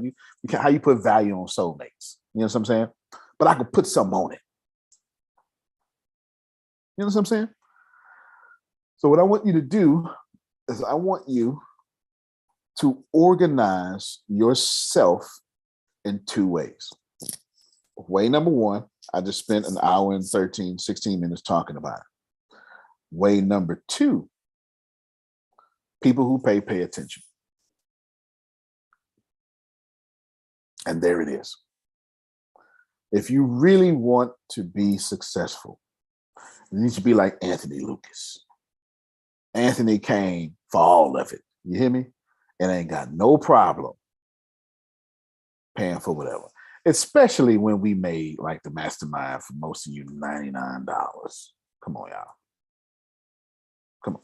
How you put value on soulmates. You know what I'm saying? But I could put something on it. You know what I'm saying? So what I want you to do is I want you to organize yourself in 2 ways. Way number 1, I just spent an hour and 16 minutes talking about it. Way number 2, people who pay attention. And there it is. If you really want to be successful, you need to be like Anthony Lucas. Anthony came for all of it. You hear me? And ain't got no problem paying for whatever. Especially when we made like the mastermind for most of you $99. Come on, y'all. Come on.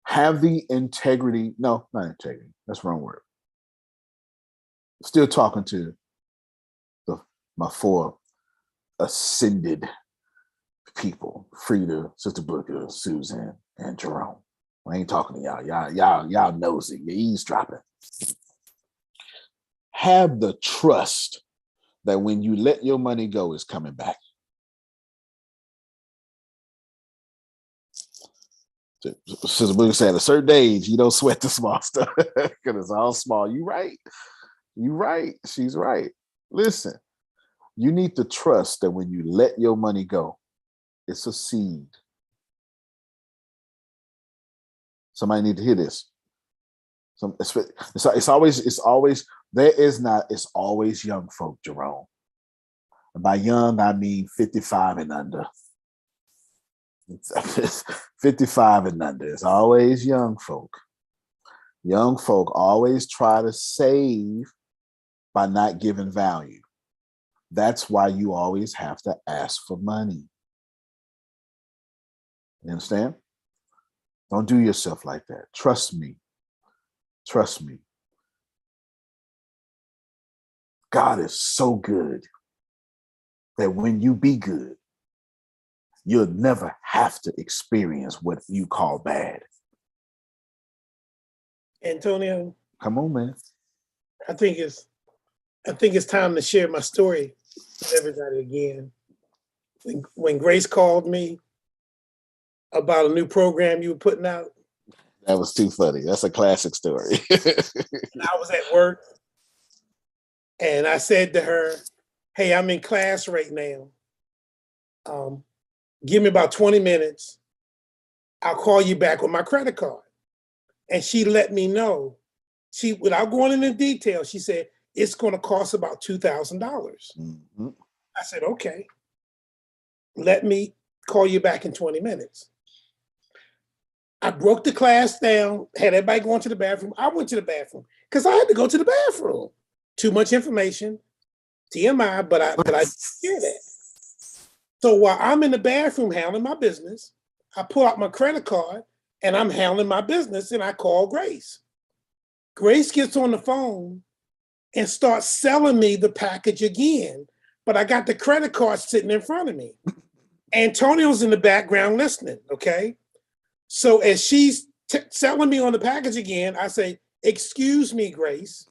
Have the integrity. No, not integrity. That's the wrong word. Still talking to my 4 ascended people, Frida, Sister Booker, Susan, and Jerome. I ain't talking to y'all. Y'all nosy. You're eavesdropping. Have the trust that when you let your money go, it's coming back. Sister Booker said, at a certain age, you don't sweat the small stuff because it's all small. You right. She's right. Listen, you need to trust that when you let your money go, it's a seed. Somebody need to hear this. It's always young folk, Jerome. And by young, I mean 55 and under. 55 and under. It's always young folk. Young folk always try to save by not giving value. That's why you always have to ask for money. You understand? Don't do yourself like that. Trust me. Trust me. God is so good that when you be good, you'll never have to experience what you call bad. Antonio, Come on, man. I think it's time to share my story with everybody again. When Grace called me about a new program you were putting out, That was too funny. That's a classic story. and I was at work, and I said to her, "Hey, I'm in class right now. Give me about 20 minutes. I'll call you back with my credit card." And she let me know. Without going into detail, she said, it's going to cost about $2,000. Mm-hmm. I said, okay, let me call you back in 20 minutes. I broke the class down, had everybody going to the bathroom. I went to the bathroom because I had to go to the bathroom. Too much information, TMI, but I hear that. So while I'm in the bathroom handling my business, I pull out my credit card and I'm handling my business, and I call Grace. Grace gets on the phone and starts selling me the package again, but I got the credit card sitting in front of me. Antonio's in the background listening, okay? So as she's selling me on the package again, I say, "Excuse me, Grace.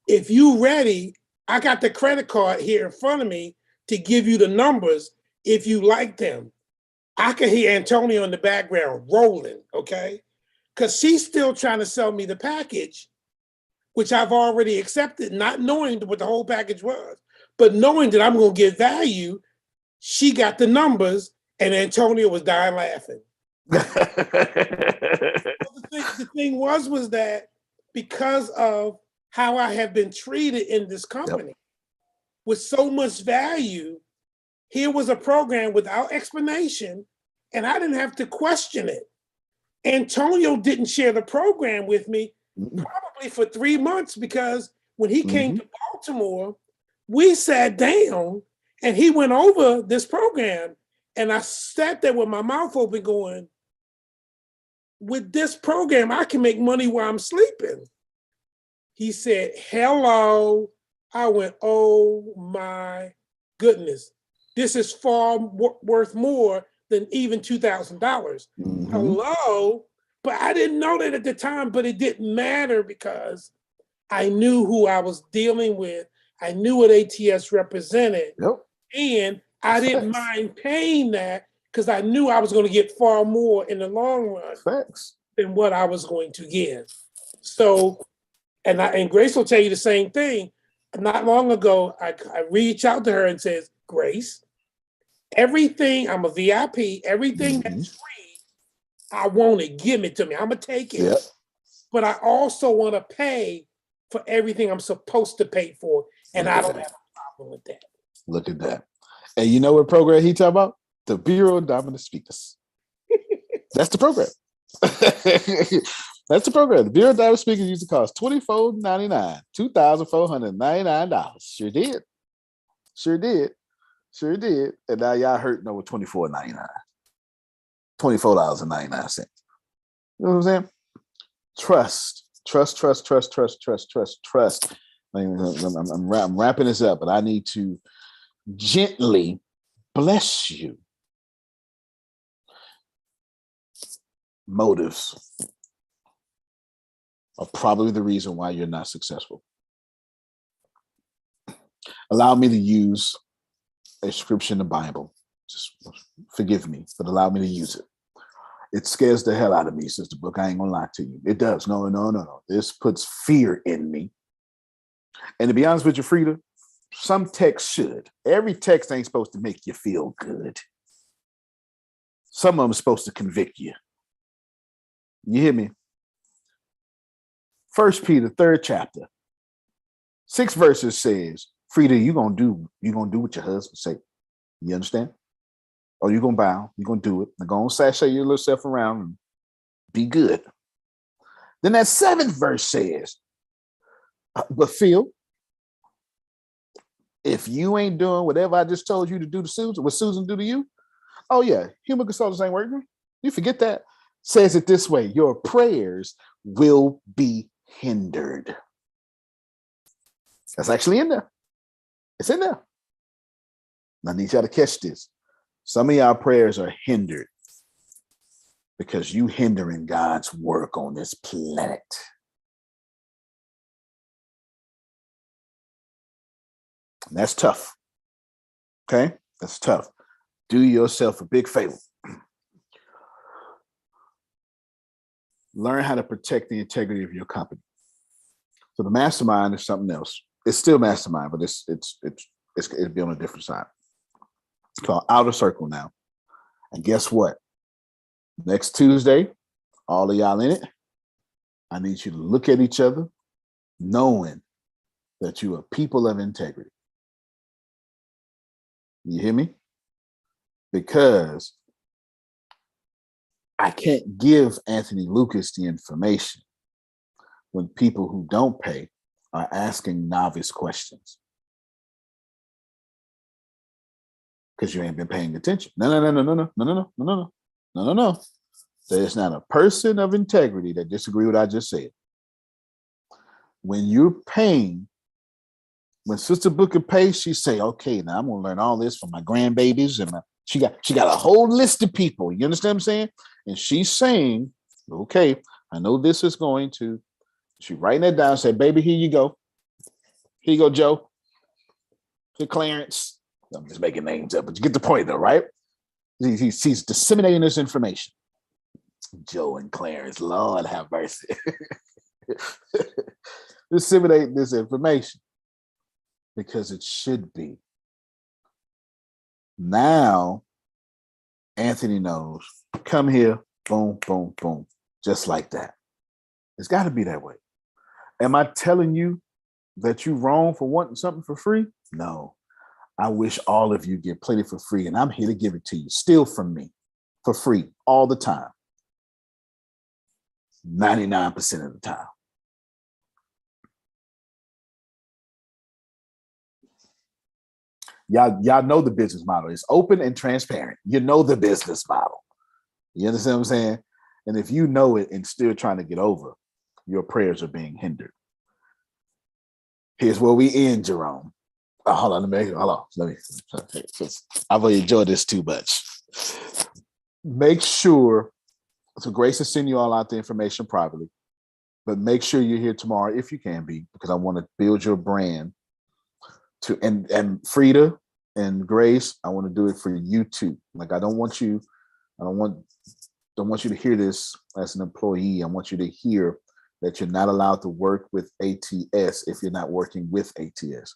If you ready, I got the credit card here in front of me to give you the numbers if you like them." I can hear Antonio in the background rolling, okay? Because she's still trying to sell me the package, which I've already accepted, not knowing what the whole package was, but knowing that I'm going to get value. She got the numbers, and Antonio was dying laughing. The thing was that because of how I have been treated in this company with so much value, here was a program without explanation, and I didn't have to question it. Antonio didn't share the program with me probably for 3 months because when he came to Baltimore, we sat down and he went over this program. And I sat there with my mouth open going, with this program, I can make money while I'm sleeping. He said, hello. I went, oh my goodness. This is far worth more than even $2,000. Mhm. Hello. But I didn't know that at the time, but it didn't matter because I knew who I was dealing with. I knew what ATS represented. Yep. And I didn't mind paying that because I knew I was going to get far more in the long run Facts. than what I was going to get. So, and Grace will tell you the same thing. Not long ago, I reached out to her and says, Grace, everything, I'm a VIP, everything that's free, I want it, give it to me. I'm going to take it. Yep. But I also want to pay for everything I'm supposed to pay for. And I don't have a problem with that. Look at that. And you know what program he talking about? The Bureau of Dominant Speakers. That's the program. That's the program. The Bureau of Dominant Speakers used to cost $24.99, $2,499. Sure did. Sure did. Sure did. And now y'all hurting over $24.99. $24.99. You know what I'm saying? Trust. I'm wrapping this up, but I need to gently bless you. Motives are probably the reason why you're not successful. Allow me to use a scripture in the Bible. Just forgive me, but allow me to use it. It scares the hell out of me, Sister Book. I ain't gonna lie to you. It does. No. This puts fear in me. And to be honest with you, Frida, some text should. Every text ain't supposed to make you feel good. Some of them are supposed to convict you. You hear me? 1 Peter, 3rd chapter, 6 verses says, Frida, you're gonna do what your husband say. You understand? Or you're gonna bow, you're gonna do it. You're gonna sashay your little self around and be good. Then that 7th verse says, but Phil, if you ain't doing whatever I just told you to do to Susan, what Susan do to you, oh yeah, human consultants ain't working. You forget that. Says it this way, your prayers will be hindered. That's actually in there. It's in there. I need y'all to catch this. Some of y'all prayers are hindered because you hindering God's work on this planet. And that's tough. Okay? That's tough. Do yourself a big favor. Learn how to protect the integrity of your company. So the mastermind is something else. It's still mastermind, but it'll be on a different side. It's called Outer Circle now. And guess what? Next Tuesday, all of y'all in it, I need you to look at each other, knowing that you are people of integrity. You hear me? Because I can't give Anthony Lucas the information when people who don't pay are asking novice questions. Because you ain't been paying attention. No. There's not a person of integrity that disagree with what I just said. When you're paying, when Sister Booker pays, she say, okay, now I'm gonna learn all this from my grandbabies, and she got a whole list of people. You understand what I'm saying? And she's saying, okay, I know this is going to, she writing that down, say, baby, here you go. Here you go, Joe. Here, Clarence. I'm just making names up, but you get the point though, right? She's disseminating this information. Joe and Clarence, Lord have mercy. Disseminate this information because it should be. Now, Anthony knows, come here, boom, boom, boom, just like that. It's got to be that way. Am I telling you that you're wrong for wanting something for free? No. I wish all of you get plenty for free, and I'm here to give it to you, still from me, for free, all the time. 99% of the time. Y'all know the business model. It's open and transparent. You know the business model. You understand what I'm saying? And if you know it and still trying to get over, your prayers are being hindered. Here's where we end, Jerome. Oh, hold on, let me. I've enjoyed this too much. Make sure, so Grace will send you all out the information privately, but make sure you're here tomorrow if you can be, because I want to build your brand. And Frida and Grace, I want to do it for you too. Like I don't want you to hear this as an employee. I want you to hear that you're not allowed to work with ATS if you're not working with ATS.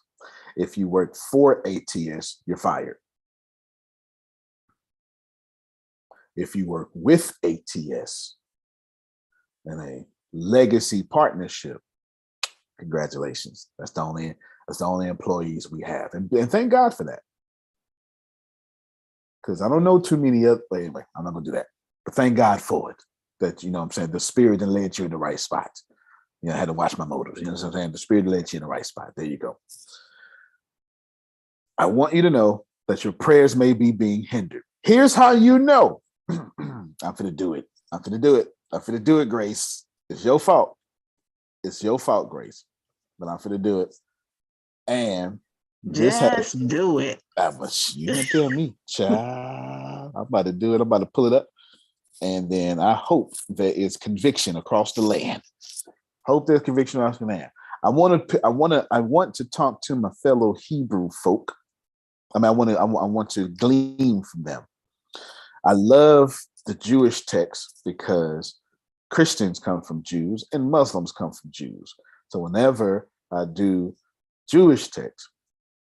If you work for ATS, you're fired. If you work with ATS in a legacy partnership, congratulations. That's the only employees we have. And thank God for that. Because I don't know too many other, anyway, I'm not gonna do that. But thank God for it. That, you know what I'm saying, the spirit that led you in the right spot. You know, I had to watch my motives. You know what I'm saying? The spirit led you in the right spot. There you go. I want you to know that your prayers may be being hindered. Here's how you know. I'm finna do it. I'm finna do it, Grace. It's your fault. It's your fault, Grace. But I'm finna do it. And Just do it. You don't tell me, child. I'm about to do it. I'm about to pull it up. And then I hope there is conviction across the land. Hope there's conviction across the land. I want to talk to my fellow Hebrew folk. I mean, I want to glean from them. I love the Jewish text because Christians come from Jews and Muslims come from Jews. So whenever I do Jewish text,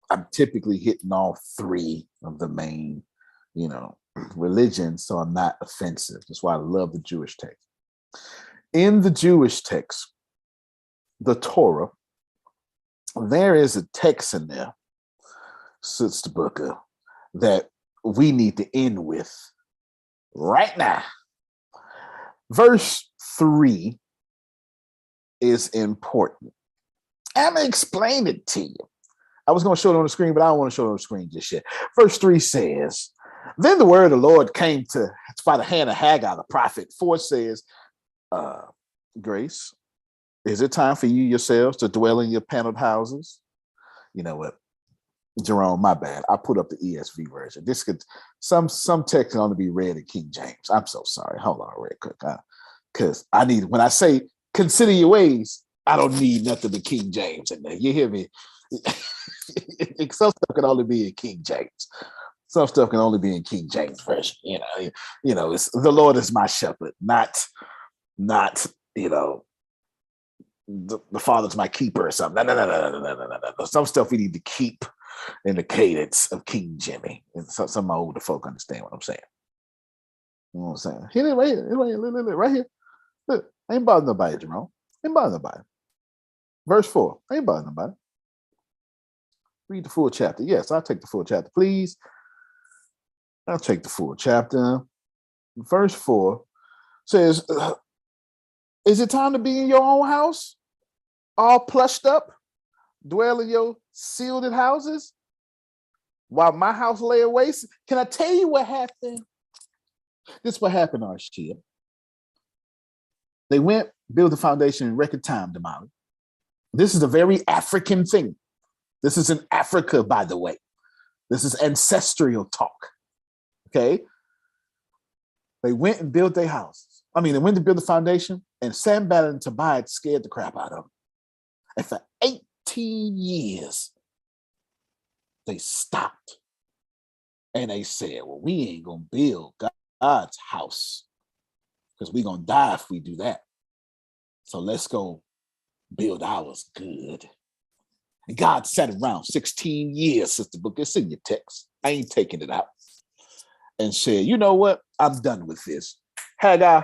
I'm typically hitting all three of the main, religions, so I'm not offensive. That's why I love the Jewish text. In the Jewish text, the Torah, there is a text in there, Sister Booker, that we need to end with right now. Verse 3 is important. I'm going to explain it to you. I was going to show it on the screen, but I don't want to show it on the screen just yet. Verse 3 says, then the word of the Lord came by the hand of Haggai, the prophet. 4 says, Grace, is it time for you yourselves to dwell in your paneled houses? You know what, Jerome, my bad. I put up the ESV version. This could, some text can only be read in King James. I'm so sorry. Hold on real quick. Because when I say consider your ways, I don't need nothing but King James in there. You hear me? Some stuff can only be in King James. Some stuff can only be in King James version. It's the Lord is my shepherd, not the Father's my keeper or something. No. Some stuff we need to keep in the cadence of King Jimmy. And some of my older folk understand what I'm saying. You know what I'm saying? Here, right here. Look, I ain't bothering nobody, Jerome. Ain't bothering nobody. Verse 4. I ain't bothering nobody. Read the full chapter. Yes, I'll take the full chapter, please. I'll take the full chapter. Verse 4 says, is it time to be in your own house? All plushed up? Dwell in your sealed houses? While my house lay waste? Can I tell you what happened? This is what happened, Arshia. They went, built the foundation in record time, Damali. This is a very African thing. This is in Africa, by the way. This is ancestral talk. Okay? They went and built their houses. They went to build the foundation, and Sanballat and Tobiah scared the crap out of them. And for 18 years, they stopped. And they said, well, we ain't going to build God's house because we're going to die if we do that. So let's go build ours good. And God sat around 16 years, Sister Book. It's in your text. I ain't taking it out. And said, you know what? I'm done with this. Haggai,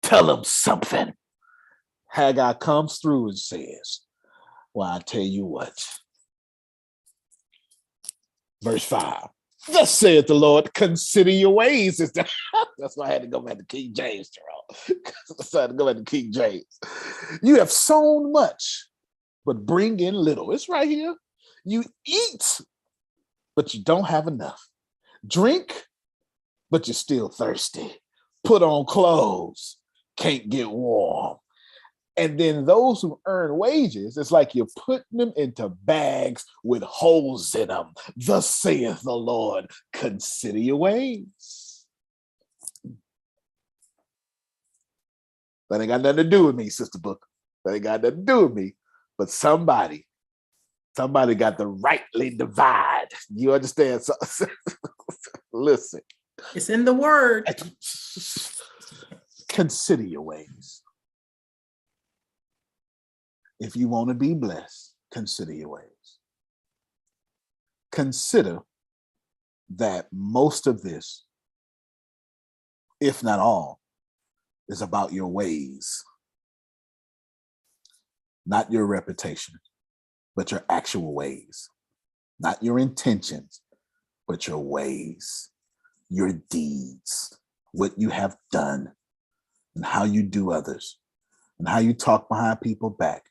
tell him something. Haggai comes through and says, well, I tell you what. Verse 5. Thus saith the Lord, consider your ways. That's why I had to go back to King James, Jerome. I had to go back to King James. You have sown much, but bring in little. It's right here. You eat but you don't have enough. Drink, but you're still thirsty. Put on clothes, can't get warm. And then those who earn wages, it's like you're putting them into bags with holes in them. Thus saith the Lord, consider your ways. That ain't got nothing to do with me, Sister Booker. That ain't got nothing to do with me. But somebody got to rightly divide. You understand? So, listen. It's in the word. Consider your ways. If you want to be blessed, consider your ways. Consider that most of this, if not all, is about your ways. Not your reputation, but your actual ways. Not your intentions, but your ways, your deeds, what you have done, and how you do others, and how you talk behind people's back,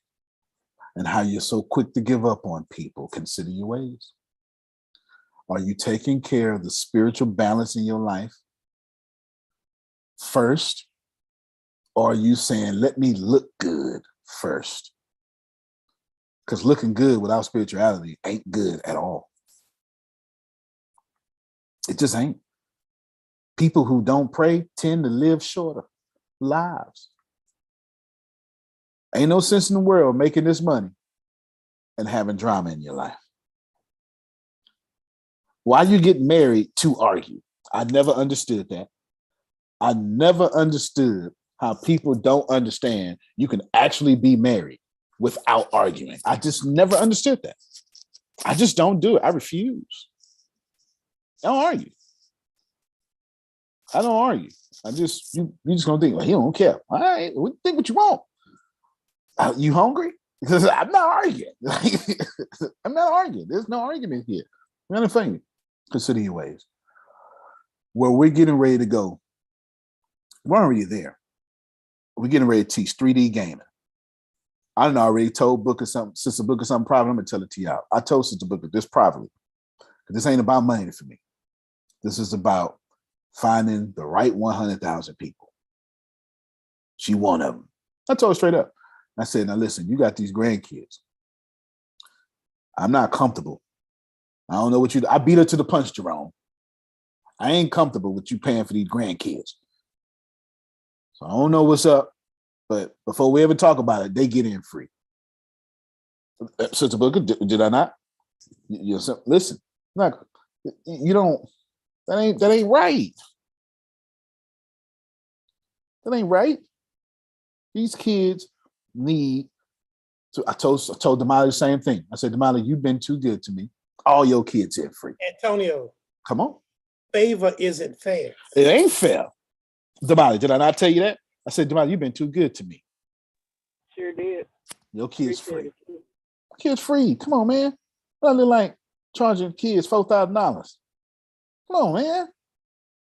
and how you're so quick to give up on people. Consider your ways. Are you taking care of the spiritual balance in your life first? Or are you saying, let me look good first? Because looking good without spirituality ain't good at all. It just ain't. People who don't pray tend to live shorter lives. Ain't no sense in the world making this money and having drama in your life. Why you get married to argue? I never understood that. I never understood how people don't understand you can actually be married without arguing. I just never understood that. I just don't do it. I refuse. I don't argue. I don't argue. You just gonna think, well, he don't care. All right, think what you want. You hungry? Because I'm not arguing. I'm not arguing. There's no argument here. Another thing, consider your ways. Where we're getting ready to go, we're already there. We're getting ready to teach 3D gaming. I done already told Sister Booker something private. I'm gonna tell it to y'all. I told Sister Booker this privately. This ain't about money for me. This is about finding the right 100,000 people. She one of them. I told her straight up. I said, now listen, you got these grandkids. I'm not comfortable. I don't know what I beat her to the punch, Jerome. I ain't comfortable with you paying for these grandkids. So I don't know what's up, but before we ever talk about it, they get in free. Sister Booker, did I not? Listen, you don't, that ain't right. That ain't right. These kids need to, I told Damali the same thing. I said, Damali, you've been too good to me. All your kids in free. Antonio, come on. Favor isn't fair. It ain't fair. Damali, did I not tell you that? I said, Damali, you've been too good to me. Sure did. Your kids Appreciate free. it. Kids free. Come on, man. Nothing like charging kids $4,000. Come on, man.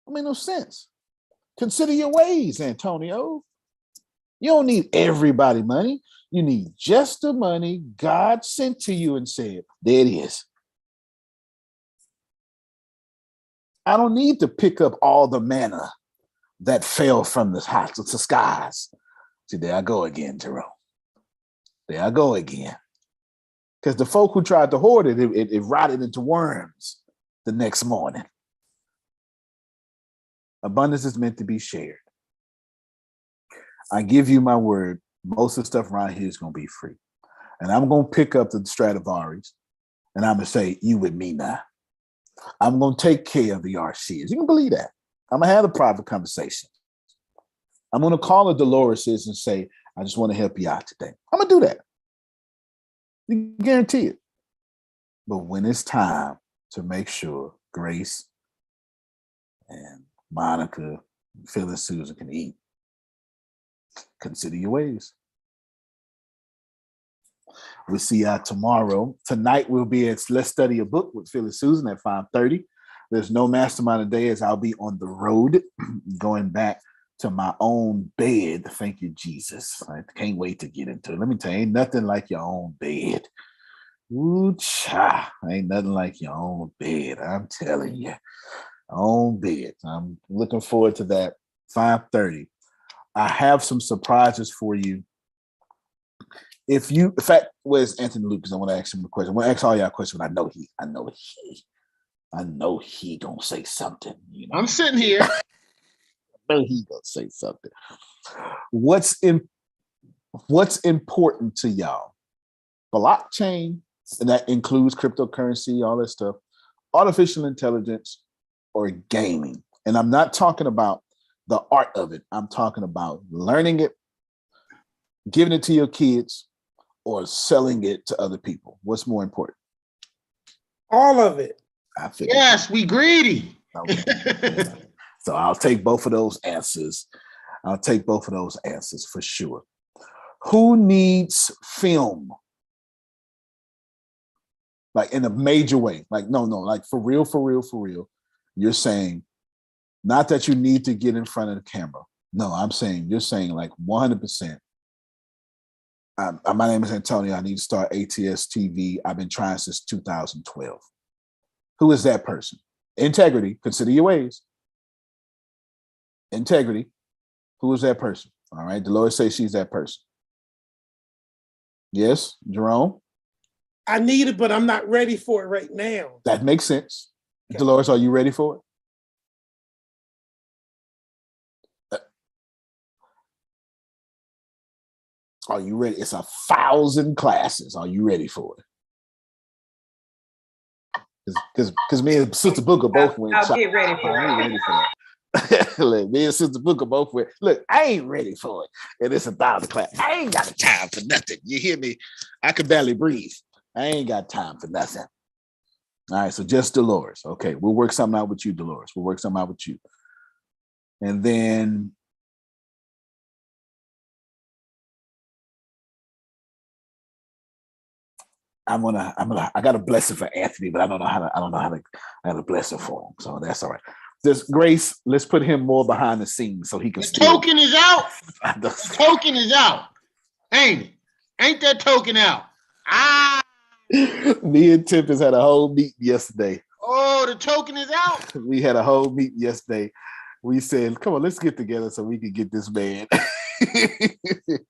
That made no sense. Consider your ways, Antonio. You don't need everybody money. You need just the money God sent to you and said, there it is. I don't need to pick up all the manna that fell from the skies. See, there I go again, Jerome. There I go again. Because the folk who tried to hoard it, it rotted into worms the next morning. Abundance is meant to be shared. I give you my word, most of the stuff around here is going to be free. And I'm going to pick up the Stradivarius and I'm going to say, you with me now. I'm going to take care of the RCs. You can believe that. I'm going to have a private conversation. I'm going to call the Doloreses and say, I just want to help you out today. I'm going to do that. You guarantee it. But when it's time to make sure Grace and Monica, Phil and Susan can eat, consider your ways. We'll see y'all tomorrow. Tonight we'll be at Let's Study a Book with Phil and Susan at 5:30. There's no mastermind today as I'll be on the road going back to my own bed. Thank you, Jesus. I can't wait to get into it. Let me tell you, ain't nothing like your own bed. Ooh, cha. Ain't nothing like your own bed. I'm telling you. Own bed. I'm looking forward to that. 5:30. I have some surprises for you. In fact, where's Anthony Lucas? I want to ask him a question. I want to ask all y'all a question. I know he gonna say something. You know, I'm sitting here. I know he gonna say something. What's important to y'all? Blockchain, and that includes cryptocurrency, all that stuff, artificial intelligence, or gaming. And I'm not talking about the art of it. I'm talking about learning it, giving it to your kids, or selling it to other people. What's more important? All of it. I figured. Yes, we greedy. Okay. So I'll take both of those answers. I'll take both of those answers for sure. Who needs film? Like in a major way. Like, no, like for real. You're saying not that you need to get in front of the camera. No, you're saying like 100%. My name is Antonio. I need to start ATS TV. I've been trying since 2012. Who is that person? Integrity. Consider your ways. Integrity. Who is that person? All right. Dolores says she's that person. Yes, Jerome? I need it, but I'm not ready for it right now. That makes sense. Okay. Dolores, are you ready for it? Are you ready? It's 1,000 classes. Are you ready for it? Because me and Sister Booker both went. I'll get ready for I ain't it. ready for it. Look, me and Sister Booker both went. Look, I ain't ready for it. And it's 1,000 classes. I ain't got time for nothing. You hear me? I could barely breathe. I ain't got time for nothing. All right, so just Dolores. Okay, we'll work something out with you, Dolores. We'll work something out with you. And then I got a blessing for Anthony, but I don't know how to bless him for him. So that's all right. Just Grace, let's put him more behind the scenes so he can. The token is out. The token is out. Ain't it? Ain't that token out? Me and Tempest had a whole meeting yesterday. Oh, the token is out. We had a whole meeting yesterday. We said, come on, let's get together so we can get this man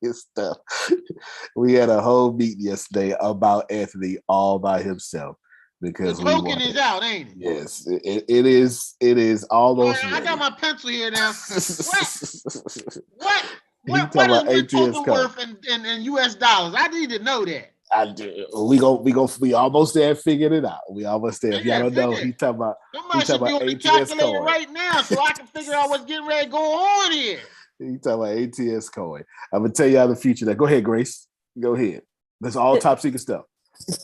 his stuff. We had a whole meeting yesterday about Anthony all by himself because the token is out, ain't it? Yes, it is almost. I got my pencil here now. What He is talking about one token ATS worth in US dollars? I need to know that. I do. We almost there. Figured it out. We almost there. If y'all don't know, he talking about. Somebody should be on the calculator right now so I can figure out what's getting ready to go on here. He talking about ATS coin. I'm gonna tell y'all the future. That go ahead, Grace. Go ahead. That's all top secret stuff.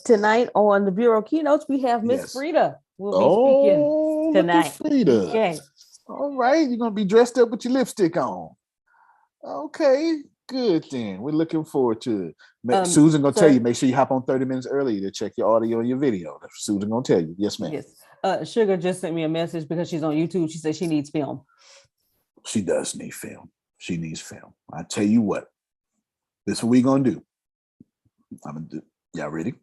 Tonight on the Bureau Keynotes, we have Miss Frida. Will be speaking tonight. Frida. Okay. All right. You're gonna be dressed up with your lipstick on. Okay. Good then. We're looking forward to it. Susan gonna tell you, make sure you hop on 30 minutes early to check your audio and your video. That's what Susan gonna tell you. Yes, ma'am. Yes. Sugar just sent me a message because she's on YouTube. She said she needs film. She does need film. She needs film. I tell you what. This is what we're gonna do. I'm gonna do. Y'all ready?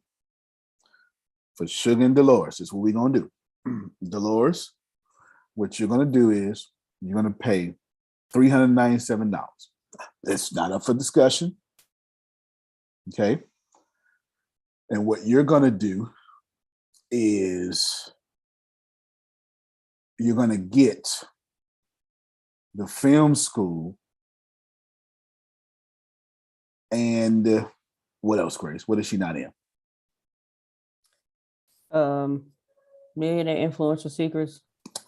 For Sugar and Dolores, this is what we're gonna do. Dolores, what you're gonna do is you're gonna pay $397. It's not up for discussion. Okay. And what you're going to do is you're going to get the film school and what else, Grace? What is she not in? Millionaire Influencer Secrets.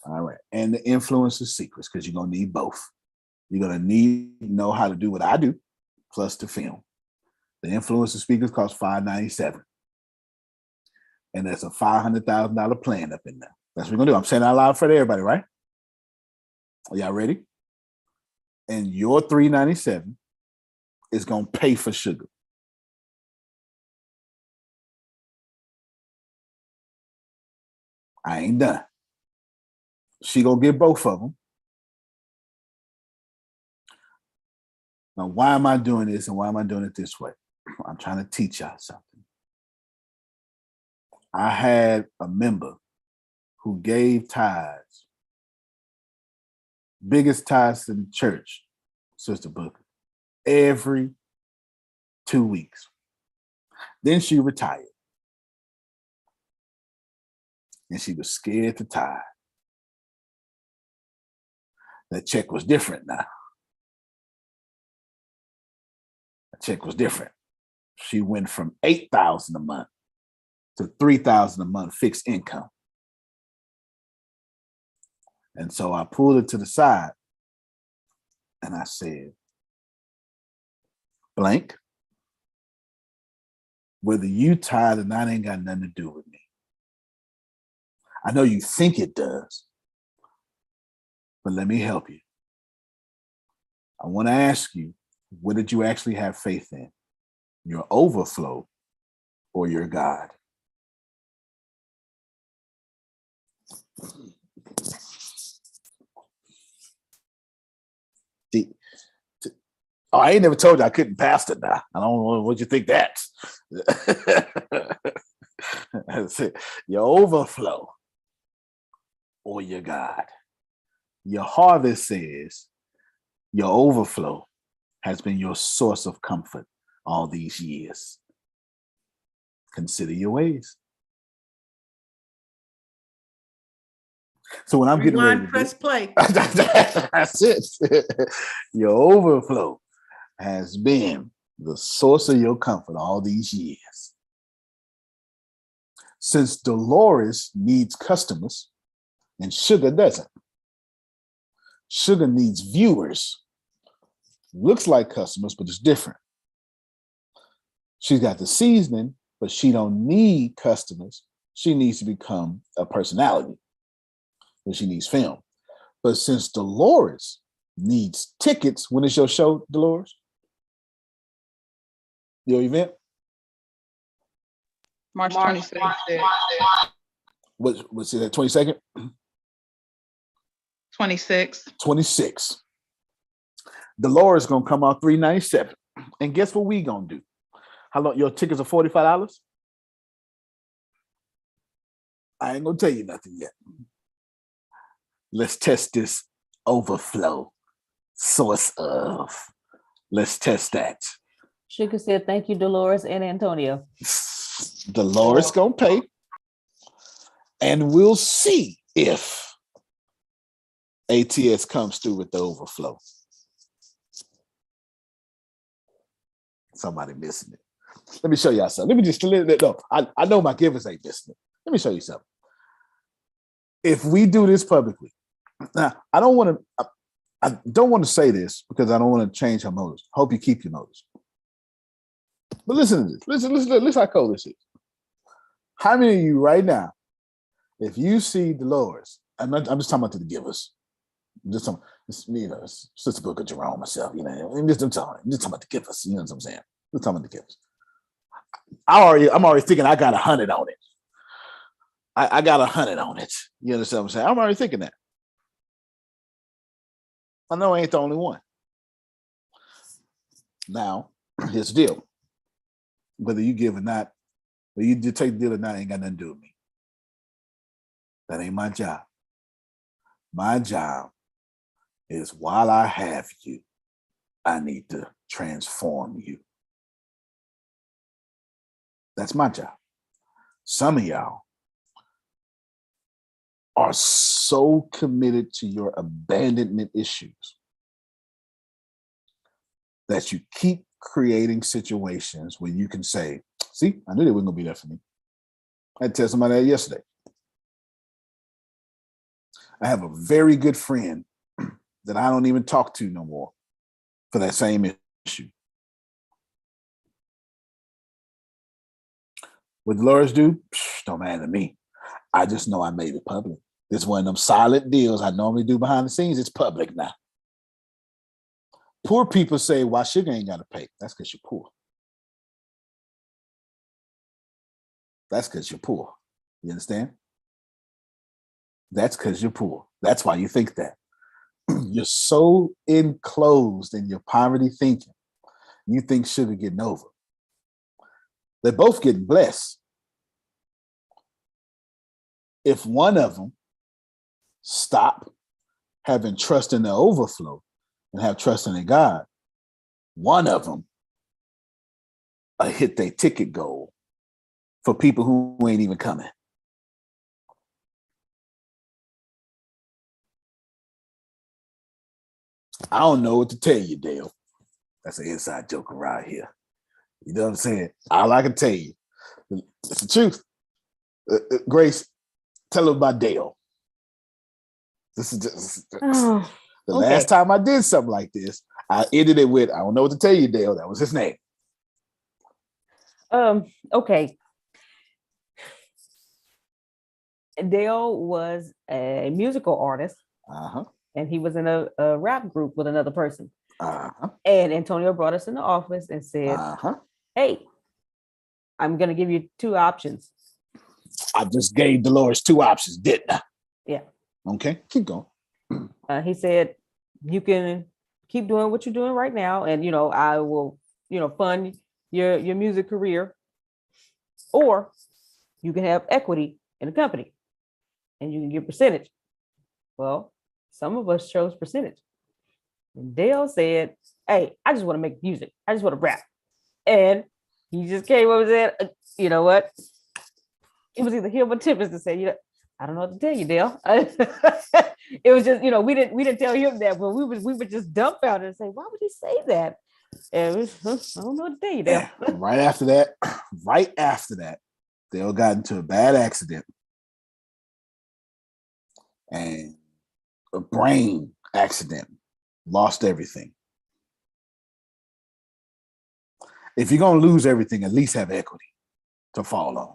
All right. And the Influencer Secrets, because you're going to need both. You're going to need to know how to do what I do, plus the film. The Influencer Speakers cost $597. And there's a $500,000 plan up in there. That's what we're going to do. I'm saying out loud for everybody, right? Are y'all ready? And your $397 is going to pay for Sugar. I ain't done. She going to get both of them. Now, why am I doing this and why am I doing it this way? I'm trying to teach y'all something. I had a member who gave tithes, biggest tithes in the church, Sister Booker, every 2 weeks. Then she retired. And she was scared to tithe. That check was different now. That check was different. She went from $8,000 a month to $3,000 a month fixed income. And so I pulled it to the side and I said, blank, whether you tithe or not ain't got nothing to do with me. I know you think it does, but let me help you. I want to ask you, what did you actually have faith in? Your overflow or your God? Oh, I ain't never told you I couldn't pastor now. I don't know what you think that's. That's it. Your overflow or your God. Your harvest says your overflow has been your source of comfort all these years. Consider your ways. So when I'm getting ready Rewind, to press play. that's it. Your overflow has been the source of your comfort all these years. Since Dolores needs customers and Sugar doesn't. Sugar needs viewers. Looks like customers, but it's different. She's got the seasoning, but she don't need customers. She needs to become a personality. But she needs film. But since Dolores needs tickets, when is your show, Dolores? Your event? March 26th. What's it, 22nd? 26th. 26. Dolores gonna come out $397. And guess what we gonna do? How long your tickets are $45? I ain't gonna tell you nothing yet. Let's test this overflow source of. Let's test that. Sugar said, thank you, Dolores and Antonio. Dolores gonna pay. And we'll see if ATS comes through with the overflow. Somebody missing it. Let me show y'all something. Let me just no. I know my givers ain't missing it. Let me show you something. If we do this publicly, now I don't want to say this because I don't want to change her motives. Hope you keep your motives. But listen to this. Listen how cold this is. How many of you right now, if you see Dolores, I'm just talking about to the givers. Just talking, Sister Booker, Jerome, myself, I'm just talking about the givers. You know what I'm saying? Just talking about the givers. I'm already thinking I got 100 on it. I got 100 on it. You understand what I'm saying? I'm already thinking that. I know I ain't the only one. Now, here's the deal. Whether you give or not, whether you take the deal or not, ain't got nothing to do with me. That ain't my job. My job is while I have you, I need to transform you. That's my job. Some of y'all are so committed to your abandonment issues that you keep creating situations where you can say, see, I knew they weren't going to be there for me. I had to tell somebody that yesterday. I have a very good friend that I don't even talk to no more for that same issue. What Dolores do? Don't matter to me. I just know I made it public. This one of them silent deals I normally do behind the scenes. It's public now. Poor people say, why Sugar ain't got to pay? That's because you're poor. That's because you're poor. You understand? That's because you're poor. That's why you think that. You're so enclosed in your poverty thinking. You think Sugar getting over. They're both getting blessed. if one of them stop having trust in the overflow and have trust in God, one of them hit their ticket goal for people who ain't even coming. I don't know what to tell you, Dale. That's an inside joke around here. You know what I'm saying? All I can tell you, it's the truth. Grace, tell them about Dale. This is just Oh, the okay. last time I did something like this. I ended it with, I don't know what to tell you, Dale. That was his name. Okay. Dale was a musical artist, Uh-huh. and he was in a rap group with another person. Uh-huh. And Antonio brought us in the office and said, Uh-huh. hey, I'm going to give you two options. I just gave Dolores two options, didn't I? Yeah. Okay, keep going. He said, you can keep doing what you're doing right now, and I will fund your music career, or you can have equity in the company and you can get percentage. Well, some of us chose percentage, and Dale said, hey, I just want to make music, I just want to rap. And he just came over and said, you know what, it was either him or Tippins to say, I don't know what to tell you, Dale. It was just, we didn't tell him that, but we were just dumbfounded and say, why would he say that? And it was, I don't know what to tell you, Dale. And right after that, Dale got into a bad accident and a brain accident, lost everything. If you're going to lose everything, at least have equity to fall on.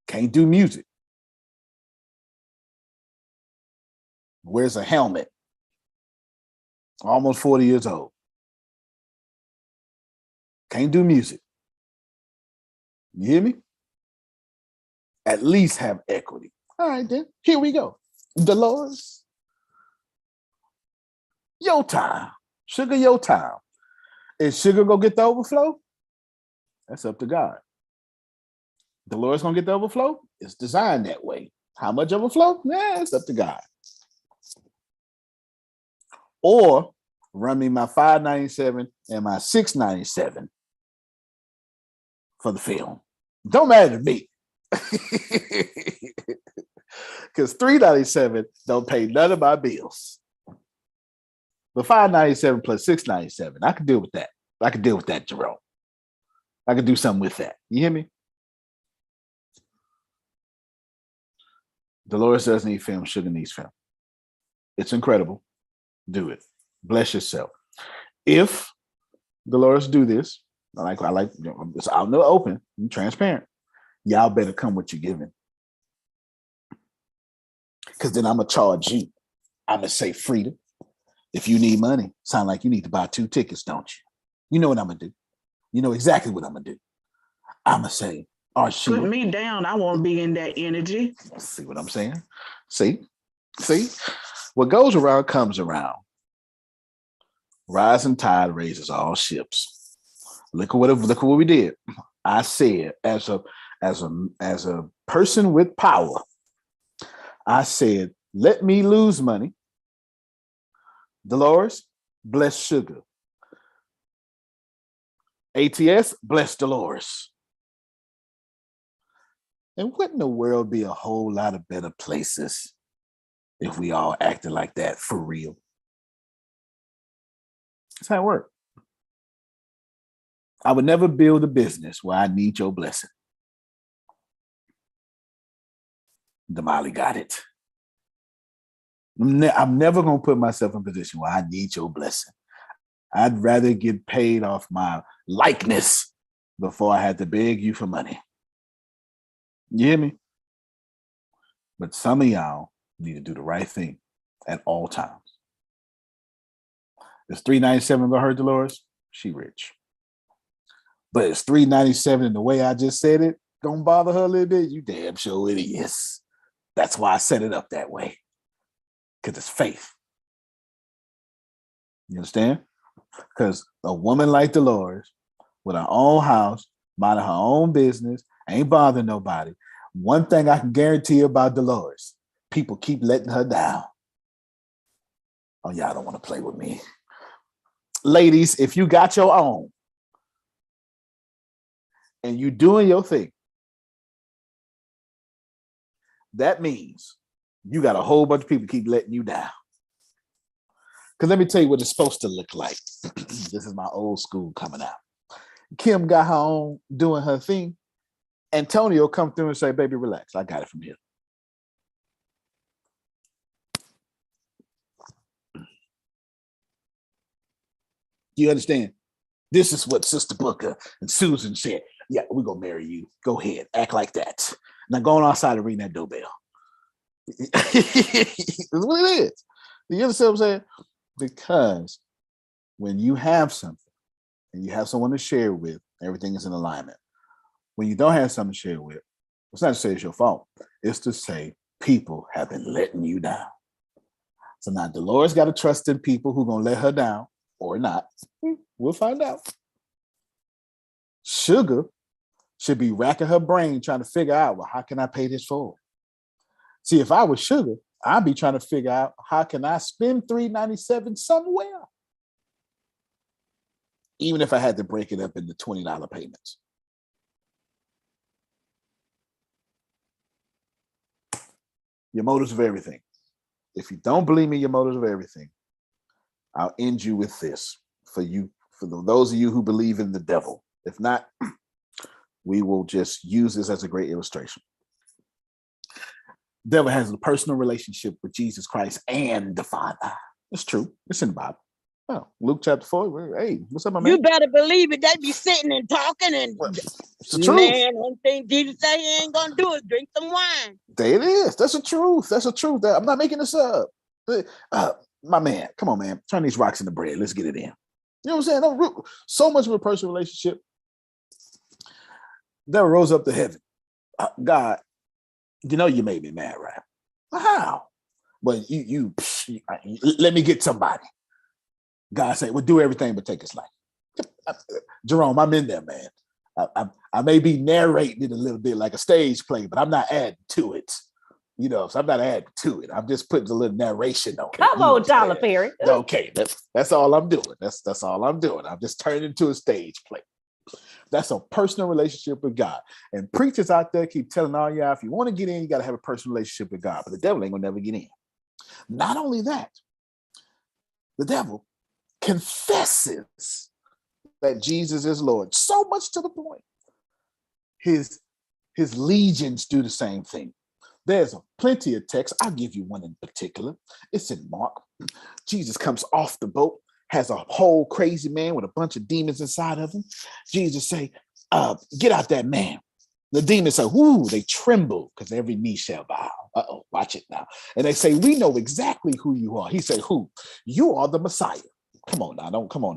Can't do music. Wears a helmet. Almost 40 years old. Can't do music. You hear me? At least have equity. All right, then. Here we go. Dolores, your time. Sugar, your time. Is Sugar gonna get the overflow? That's up to God. Dolores gonna get the overflow? It's designed that way. How much overflow? Yeah, it's up to God. Or run me my $5.97 and my $6.97 for the film. Don't matter to me. Because $3.97 don't pay none of my bills. But $5.97 plus $6.97, I can deal with that. I can deal with that, Jerome. I can do something with that. You hear me? Dolores doesn't need film. Sugar needs film. It's incredible. Do it. Bless yourself. If Dolores do this, I like it's out in the open, I'm transparent. Y'all better come what you're giving. Because then I'm going to charge you. I'm going to say, Frida, if you need money, sound like you need to buy 2 tickets, don't you? You know what I'm going to do. You know exactly what I'm going to do. I'm going to say, Put me down. I want to be in that energy. See what I'm saying? See? What goes around comes around. Rising tide raises all ships. Look at what we did. I said, as a person with power, I said, let me lose money. Dolores, bless Sugar. ATS, bless Dolores. And wouldn't the world be a whole lot of better places if we all acted like that for real? That's how it works. I would never build a business where I need your blessing. Damali got it. I'm never going to put myself in a position where I need your blessing. I'd rather get paid off my likeness before I had to beg you for money. You hear me? But some of y'all need to do the right thing at all times. Is $3.97 gonna hurt Dolores? She rich. But it's $3.97 and the way I just said it gonna bother her a little bit? You damn sure it is. That's why I set it up that way. Because it's faith. You understand? Because a woman like Dolores, with her own house, minding her own business, I ain't bothering nobody. One thing I can guarantee about Dolores, people keep letting her down. Oh, y'all don't want to play with me. Ladies, if you got your own and you doing your thing, that means you got a whole bunch of people keep letting you down. Because let me tell you what it's supposed to look like. This is my old school coming out. Kim got her own doing her thing. Antonio come through and say, baby, relax. I got it from here. You understand? This is what Sister Booker and Susan said. Yeah, we're going to marry you. Go ahead. Act like that. Now go on outside and ring that doorbell. That's what it is. You understand what I'm saying? Because when you have something and you have someone to share with, everything is in alignment. When you don't have something to share with, it's not to say it's your fault. It's to say people have been letting you down. So now Dolores got to trust in people who are going to let her down or not. We'll find out. Sugar should be racking her brain trying to figure out, well, how can I pay this forward? See, if I was Sugar, I'd be trying to figure out how can I spend $397 somewhere, even if I had to break it up into $20 payments. Your motives of everything. If you don't believe me, your motives of everything, I'll end you with this for you, for those of you who believe in the devil. If not, we will just use this as a great illustration. Devil has a personal relationship with Jesus Christ and the Father. It's true. It's in the Bible. Oh, Luke chapter 4. Hey, what's up, my man? You better believe it. They be sitting and talking, and it's the truth. Man, one thing Jesus say he ain't gonna do is drink some wine. There it is. That's the truth. That's the truth. I'm not making this up. My man, come on, man. Turn these rocks into bread. Let's get it in. You know what I'm saying? So much of a personal relationship. Devil rose up to heaven. God, you know you made me mad, right? How? Well, you let me get somebody. God said, well, do everything but take his life. Jerome, I'm in there, man. I may be narrating it a little bit like a stage play, but I'm not adding to it. You know, so I'm not adding to it. I'm just putting a little narration on it. Come on, Tyler Perry. Okay, that's all I'm doing. That's all I'm doing. I'm just turning into a stage play. That's a personal relationship with God. And preachers out there keep telling all y'all, if you want to get in, you got to have a personal relationship with God. But the devil ain't gonna never get in. Not only that, the devil confesses that Jesus is Lord, so much to the point his legions do the same thing. There's plenty of texts. I'll give you one in particular. It's in Mark. Jesus comes off the boat, has a whole crazy man with a bunch of demons inside of him. Jesus say, get out that man. The demons say, whoo, they tremble because every knee shall bow. Uh-oh, watch it now. And they say, we know exactly who you are. He said, who? You are the Messiah. Come on now,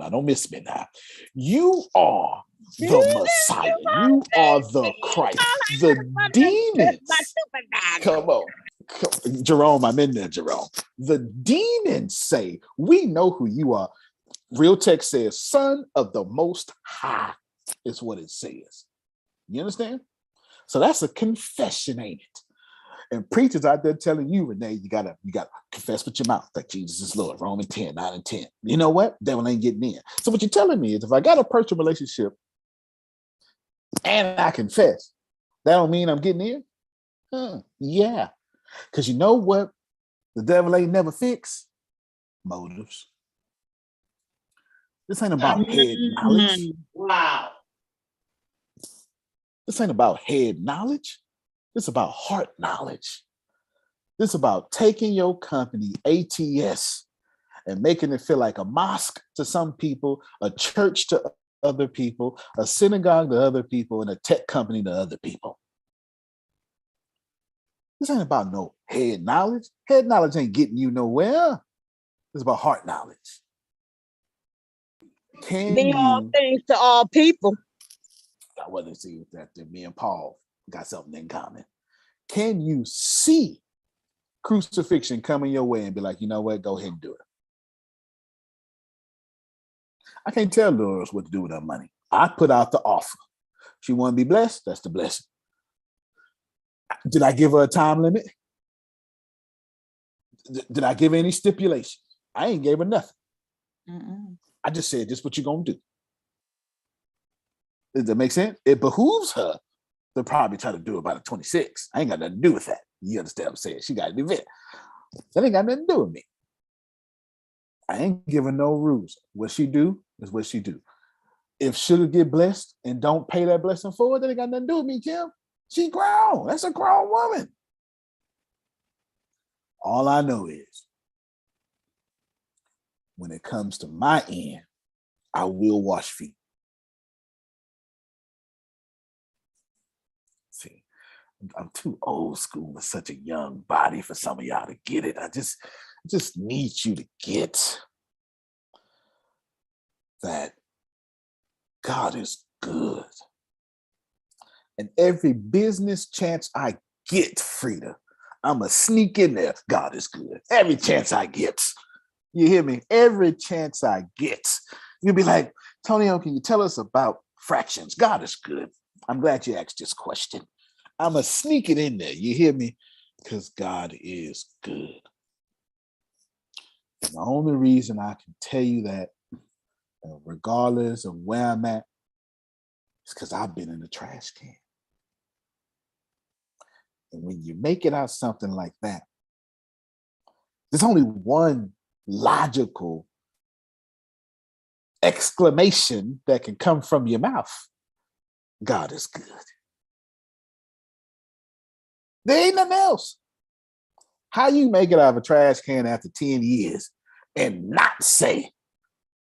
don't miss me now. You are the Messiah. You are the Christ. The demons. Come on. Jerome, I'm in there, Jerome. The demons say, we know who you are. Real text says, Son of the Most High is what it says. You understand? So that's a confession, ain't it? And preachers out there telling you, Renee, you gotta confess with your mouth that Jesus is Lord. Romans 10, 9 and 10. You know what? Devil ain't getting in. So what you're telling me is if I got a personal relationship and I confess, that don't mean I'm getting in? Yeah. Because you know what the devil ain't never fix? Motives. This ain't about head knowledge. Wow. This ain't about head knowledge. This is about heart knowledge. This is about taking your company, ATS, and making it feel like a mosque to some people, a church to other people, a synagogue to other people, and a tech company to other people. This ain't about no head knowledge. Head knowledge ain't getting you nowhere. It's about heart knowledge. Be all things to all people. Well, let's see that me and Paul got something in common. Can you see crucifixion coming your way and be like, you know what, go ahead and do it? I can't tell Dolores what to do with her money. I put out the offer. She want to be blessed, that's the blessing. Did I give her a time limit? Did I give any stipulation? I ain't gave her nothing. I just said, this is what you're going to do. Does that make sense? It behooves her to probably try to do it by the 26th. I ain't got nothing to do with that. You understand what I'm saying? She got to be there. That ain't got nothing to do with me. I ain't giving no rules. What she do is what she do. If she'll get blessed and don't pay that blessing forward, that ain't got nothing to do with me, Kim. She grown. That's a grown woman. All I know is when it comes to my end, I will wash feet. See, I'm too old school with such a young body for some of y'all to get it. I just need you to get that God is good. And every business chance I get, Frida, I'ma sneak in there. God is good. Every chance I get. You hear me? Every chance I get. You'll be like, Tonio, can you tell us about fractions? God is good. I'm glad you asked this question. I'ma sneak it in there. You hear me? Because God is good. And the only reason I can tell you that, regardless of where I'm at, is because I've been in the trash can. And when you make it out something like that, there's only one logical exclamation that can come from your mouth. God is good. There ain't nothing else. How you make it out of a trash can after 10 years and not say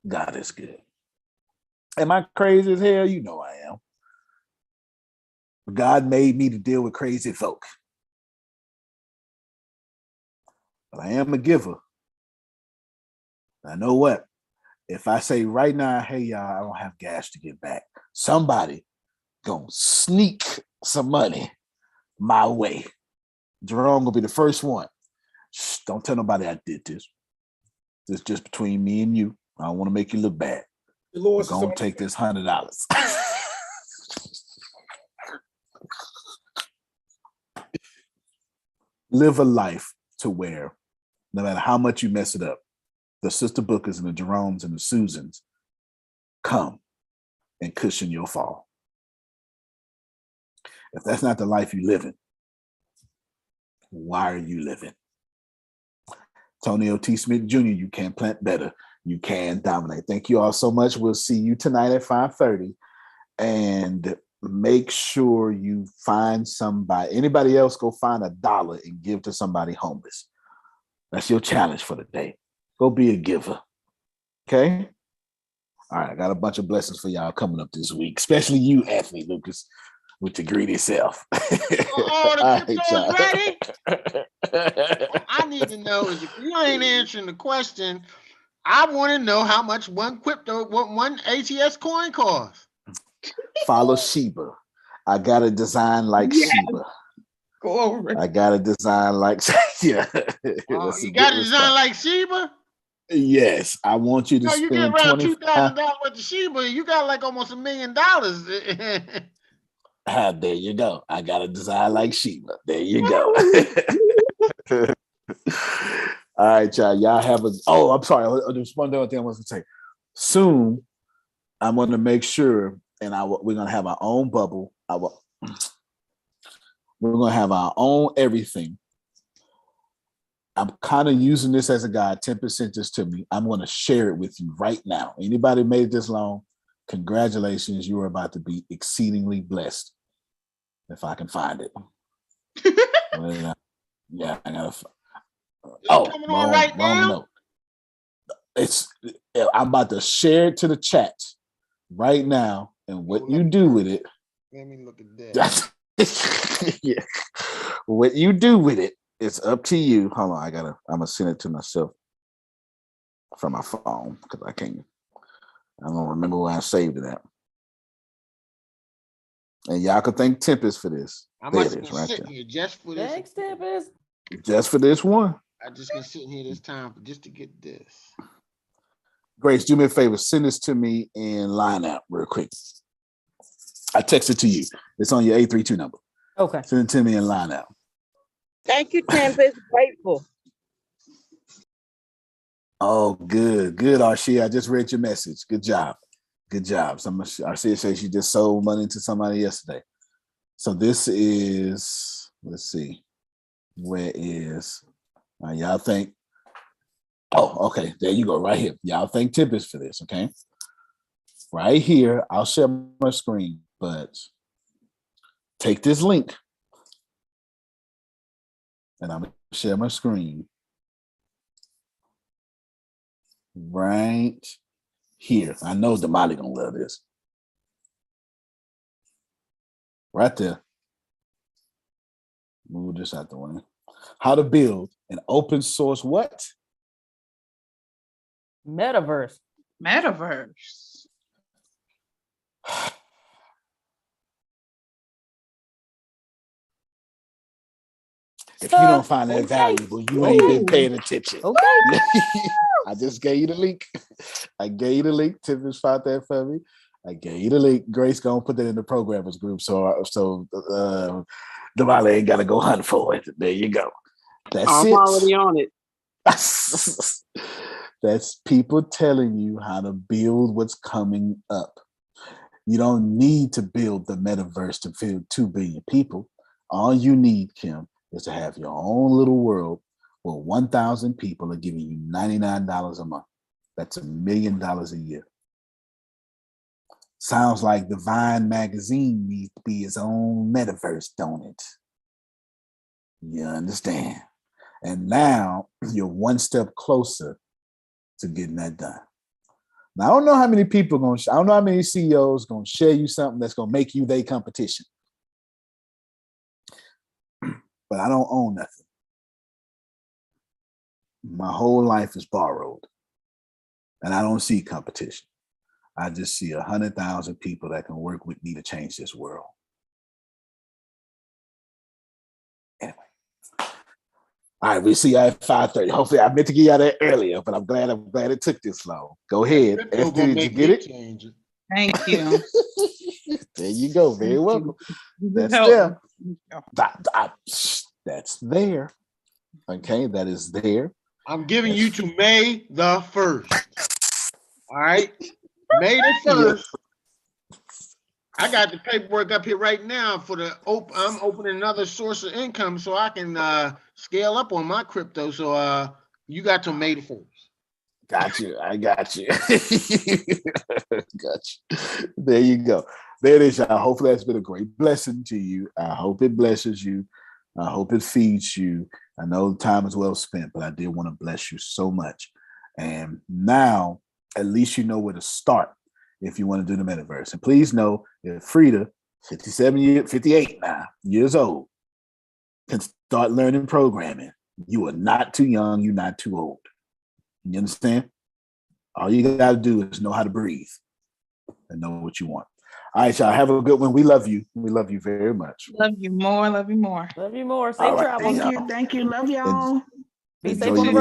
God is good? Am I crazy as hell? You know I am. God made me to deal with crazy folk. But I am a giver. I know what? If I say right now, hey, y'all, I don't have gas to get back, somebody gonna sneak some money my way. Jerome gonna be the first one. Shh, don't tell nobody I did this. This is just between me and you. I don't want to make you look bad. We're gonna take this $100. Live a life to where no matter how much you mess it up, the Sister Bookers and the Jeromes and the Susans come and cushion your fall. If that's not the life you live in, why are you living? Tonio T. Smith Jr., you can plant better. You can dominate. Thank you all so much. We'll see you tonight at 5:30. And make sure you find somebody. Anybody else, go find $1 and give to somebody homeless. That's your challenge for the day. Go be a giver. Okay? All right, I got a bunch of blessings for y'all coming up this week, especially you, Anthony Lucas, with your greedy self. Oh, the crypto's ready? I need to know is if you ain't answering the question, I want to know how much one ATS coin costs. Follow Sheba. I got a design like Sheba. Go over it. I got a design like yeah. You got a design like Sheba? Yes, I want you to spend you get around $20,000 with the Sheba, you got like almost $1 million. There you go. I got a design like Sheba. There you go. All right, y'all. Y'all have a. Oh, I'm sorry. There's one other thing I was going to say. Soon, I'm going to make sure, and we're going to have our own bubble. We're going to have our own everything. I'm kind of using this as a guide. 10% this to me. I'm going to share it with you right now. Anybody made it this long, congratulations. You are about to be exceedingly blessed. If I can find it. Yeah, I gotta. Coming on right now. I'm about to share it to the chat right now, and what you do with it. Let me look at that. Yeah. What you do with it, it's up to you. Hold on, I'm gonna send it to myself from my phone because I don't remember where I saved it at. And y'all can thank Tempest for this. I There must it have is, been right sitting there. here just for this. Thanks, Tempest. Just for this one. I just been sitting here this time just to get this. Grace, do me a favor. Send this to me in line out real quick. I text it to you. It's on your 832 number. Okay. Send it to me in line out. Thank you, Tempest. Grateful. Oh, good, good, Arshia. I just read your message. Good job. Good job. Arshia says she just sold money to somebody yesterday. So this is, let's see, where is, y'all think, oh, okay, there you go, right here. Y'all thank Tempest for this, okay? Right here, I'll share my screen, but take this link and I'm gonna share my screen right here. I know Damali gonna love this. Right there. Move this out the way. How to build an open source what? Metaverse. Metaverse. If you don't find that Okay. valuable, you ain't been paying attention. Okay. I just gave you the link. I gave you the link. Tiffany's found that for me. I gave you the link. Grace gonna put that in the programmers group, so Damali ain't gotta go hunt for it. There you go. That's I'm it. already on it. That's people telling you how to build what's coming up. You don't need to build the metaverse to fill 2 billion people. All you need, Kim, is to have your own little world where 1,000 people are giving you $99 a month. That's $1 million a year. Sounds like the Vine magazine needs to be its own metaverse, don't it? You understand? And now you're one step closer to getting that done. Now, I don't know how many people I don't know how many CEOs gonna share you something that's gonna make you their competition. But I don't own nothing. My whole life is borrowed. And I don't see competition. I just see 100,000 people that can work with me to change this world. Anyway. All right, we see you at 5:30. Hopefully, I meant to get you out there earlier, but I'm glad it took this long. Go ahead. Crypto Esther, gonna did you make get me it? change it. Thank you. There you go. Very welcome. That's Help. there. That's there. Okay, that is there. I'm giving you to May the 1st. All right, May the 1st. I got the paperwork up here right now for I'm opening another source of income so I can scale up on my crypto. So you got till May the 1st. Got you. I got you. Got you. There you go. There it is, y'all. Hopefully that's been a great blessing to you. I hope it blesses you. I hope it feeds you. I know the time is well spent, but I did want to bless you so much. And now, at least you know where to start if you want to do the metaverse. And please know that Frida, 58 now, years old, can start learning programming. You are not too young. You're not too old. You understand? All you got to do is know how to breathe and know what you want. All right, y'all. Have a good one. We love you. We love you very much. Love you more. Love you more. Love you more. Safe All right, travels. y'all. Thank you. Love y'all. Be safe Enjoy on the your road.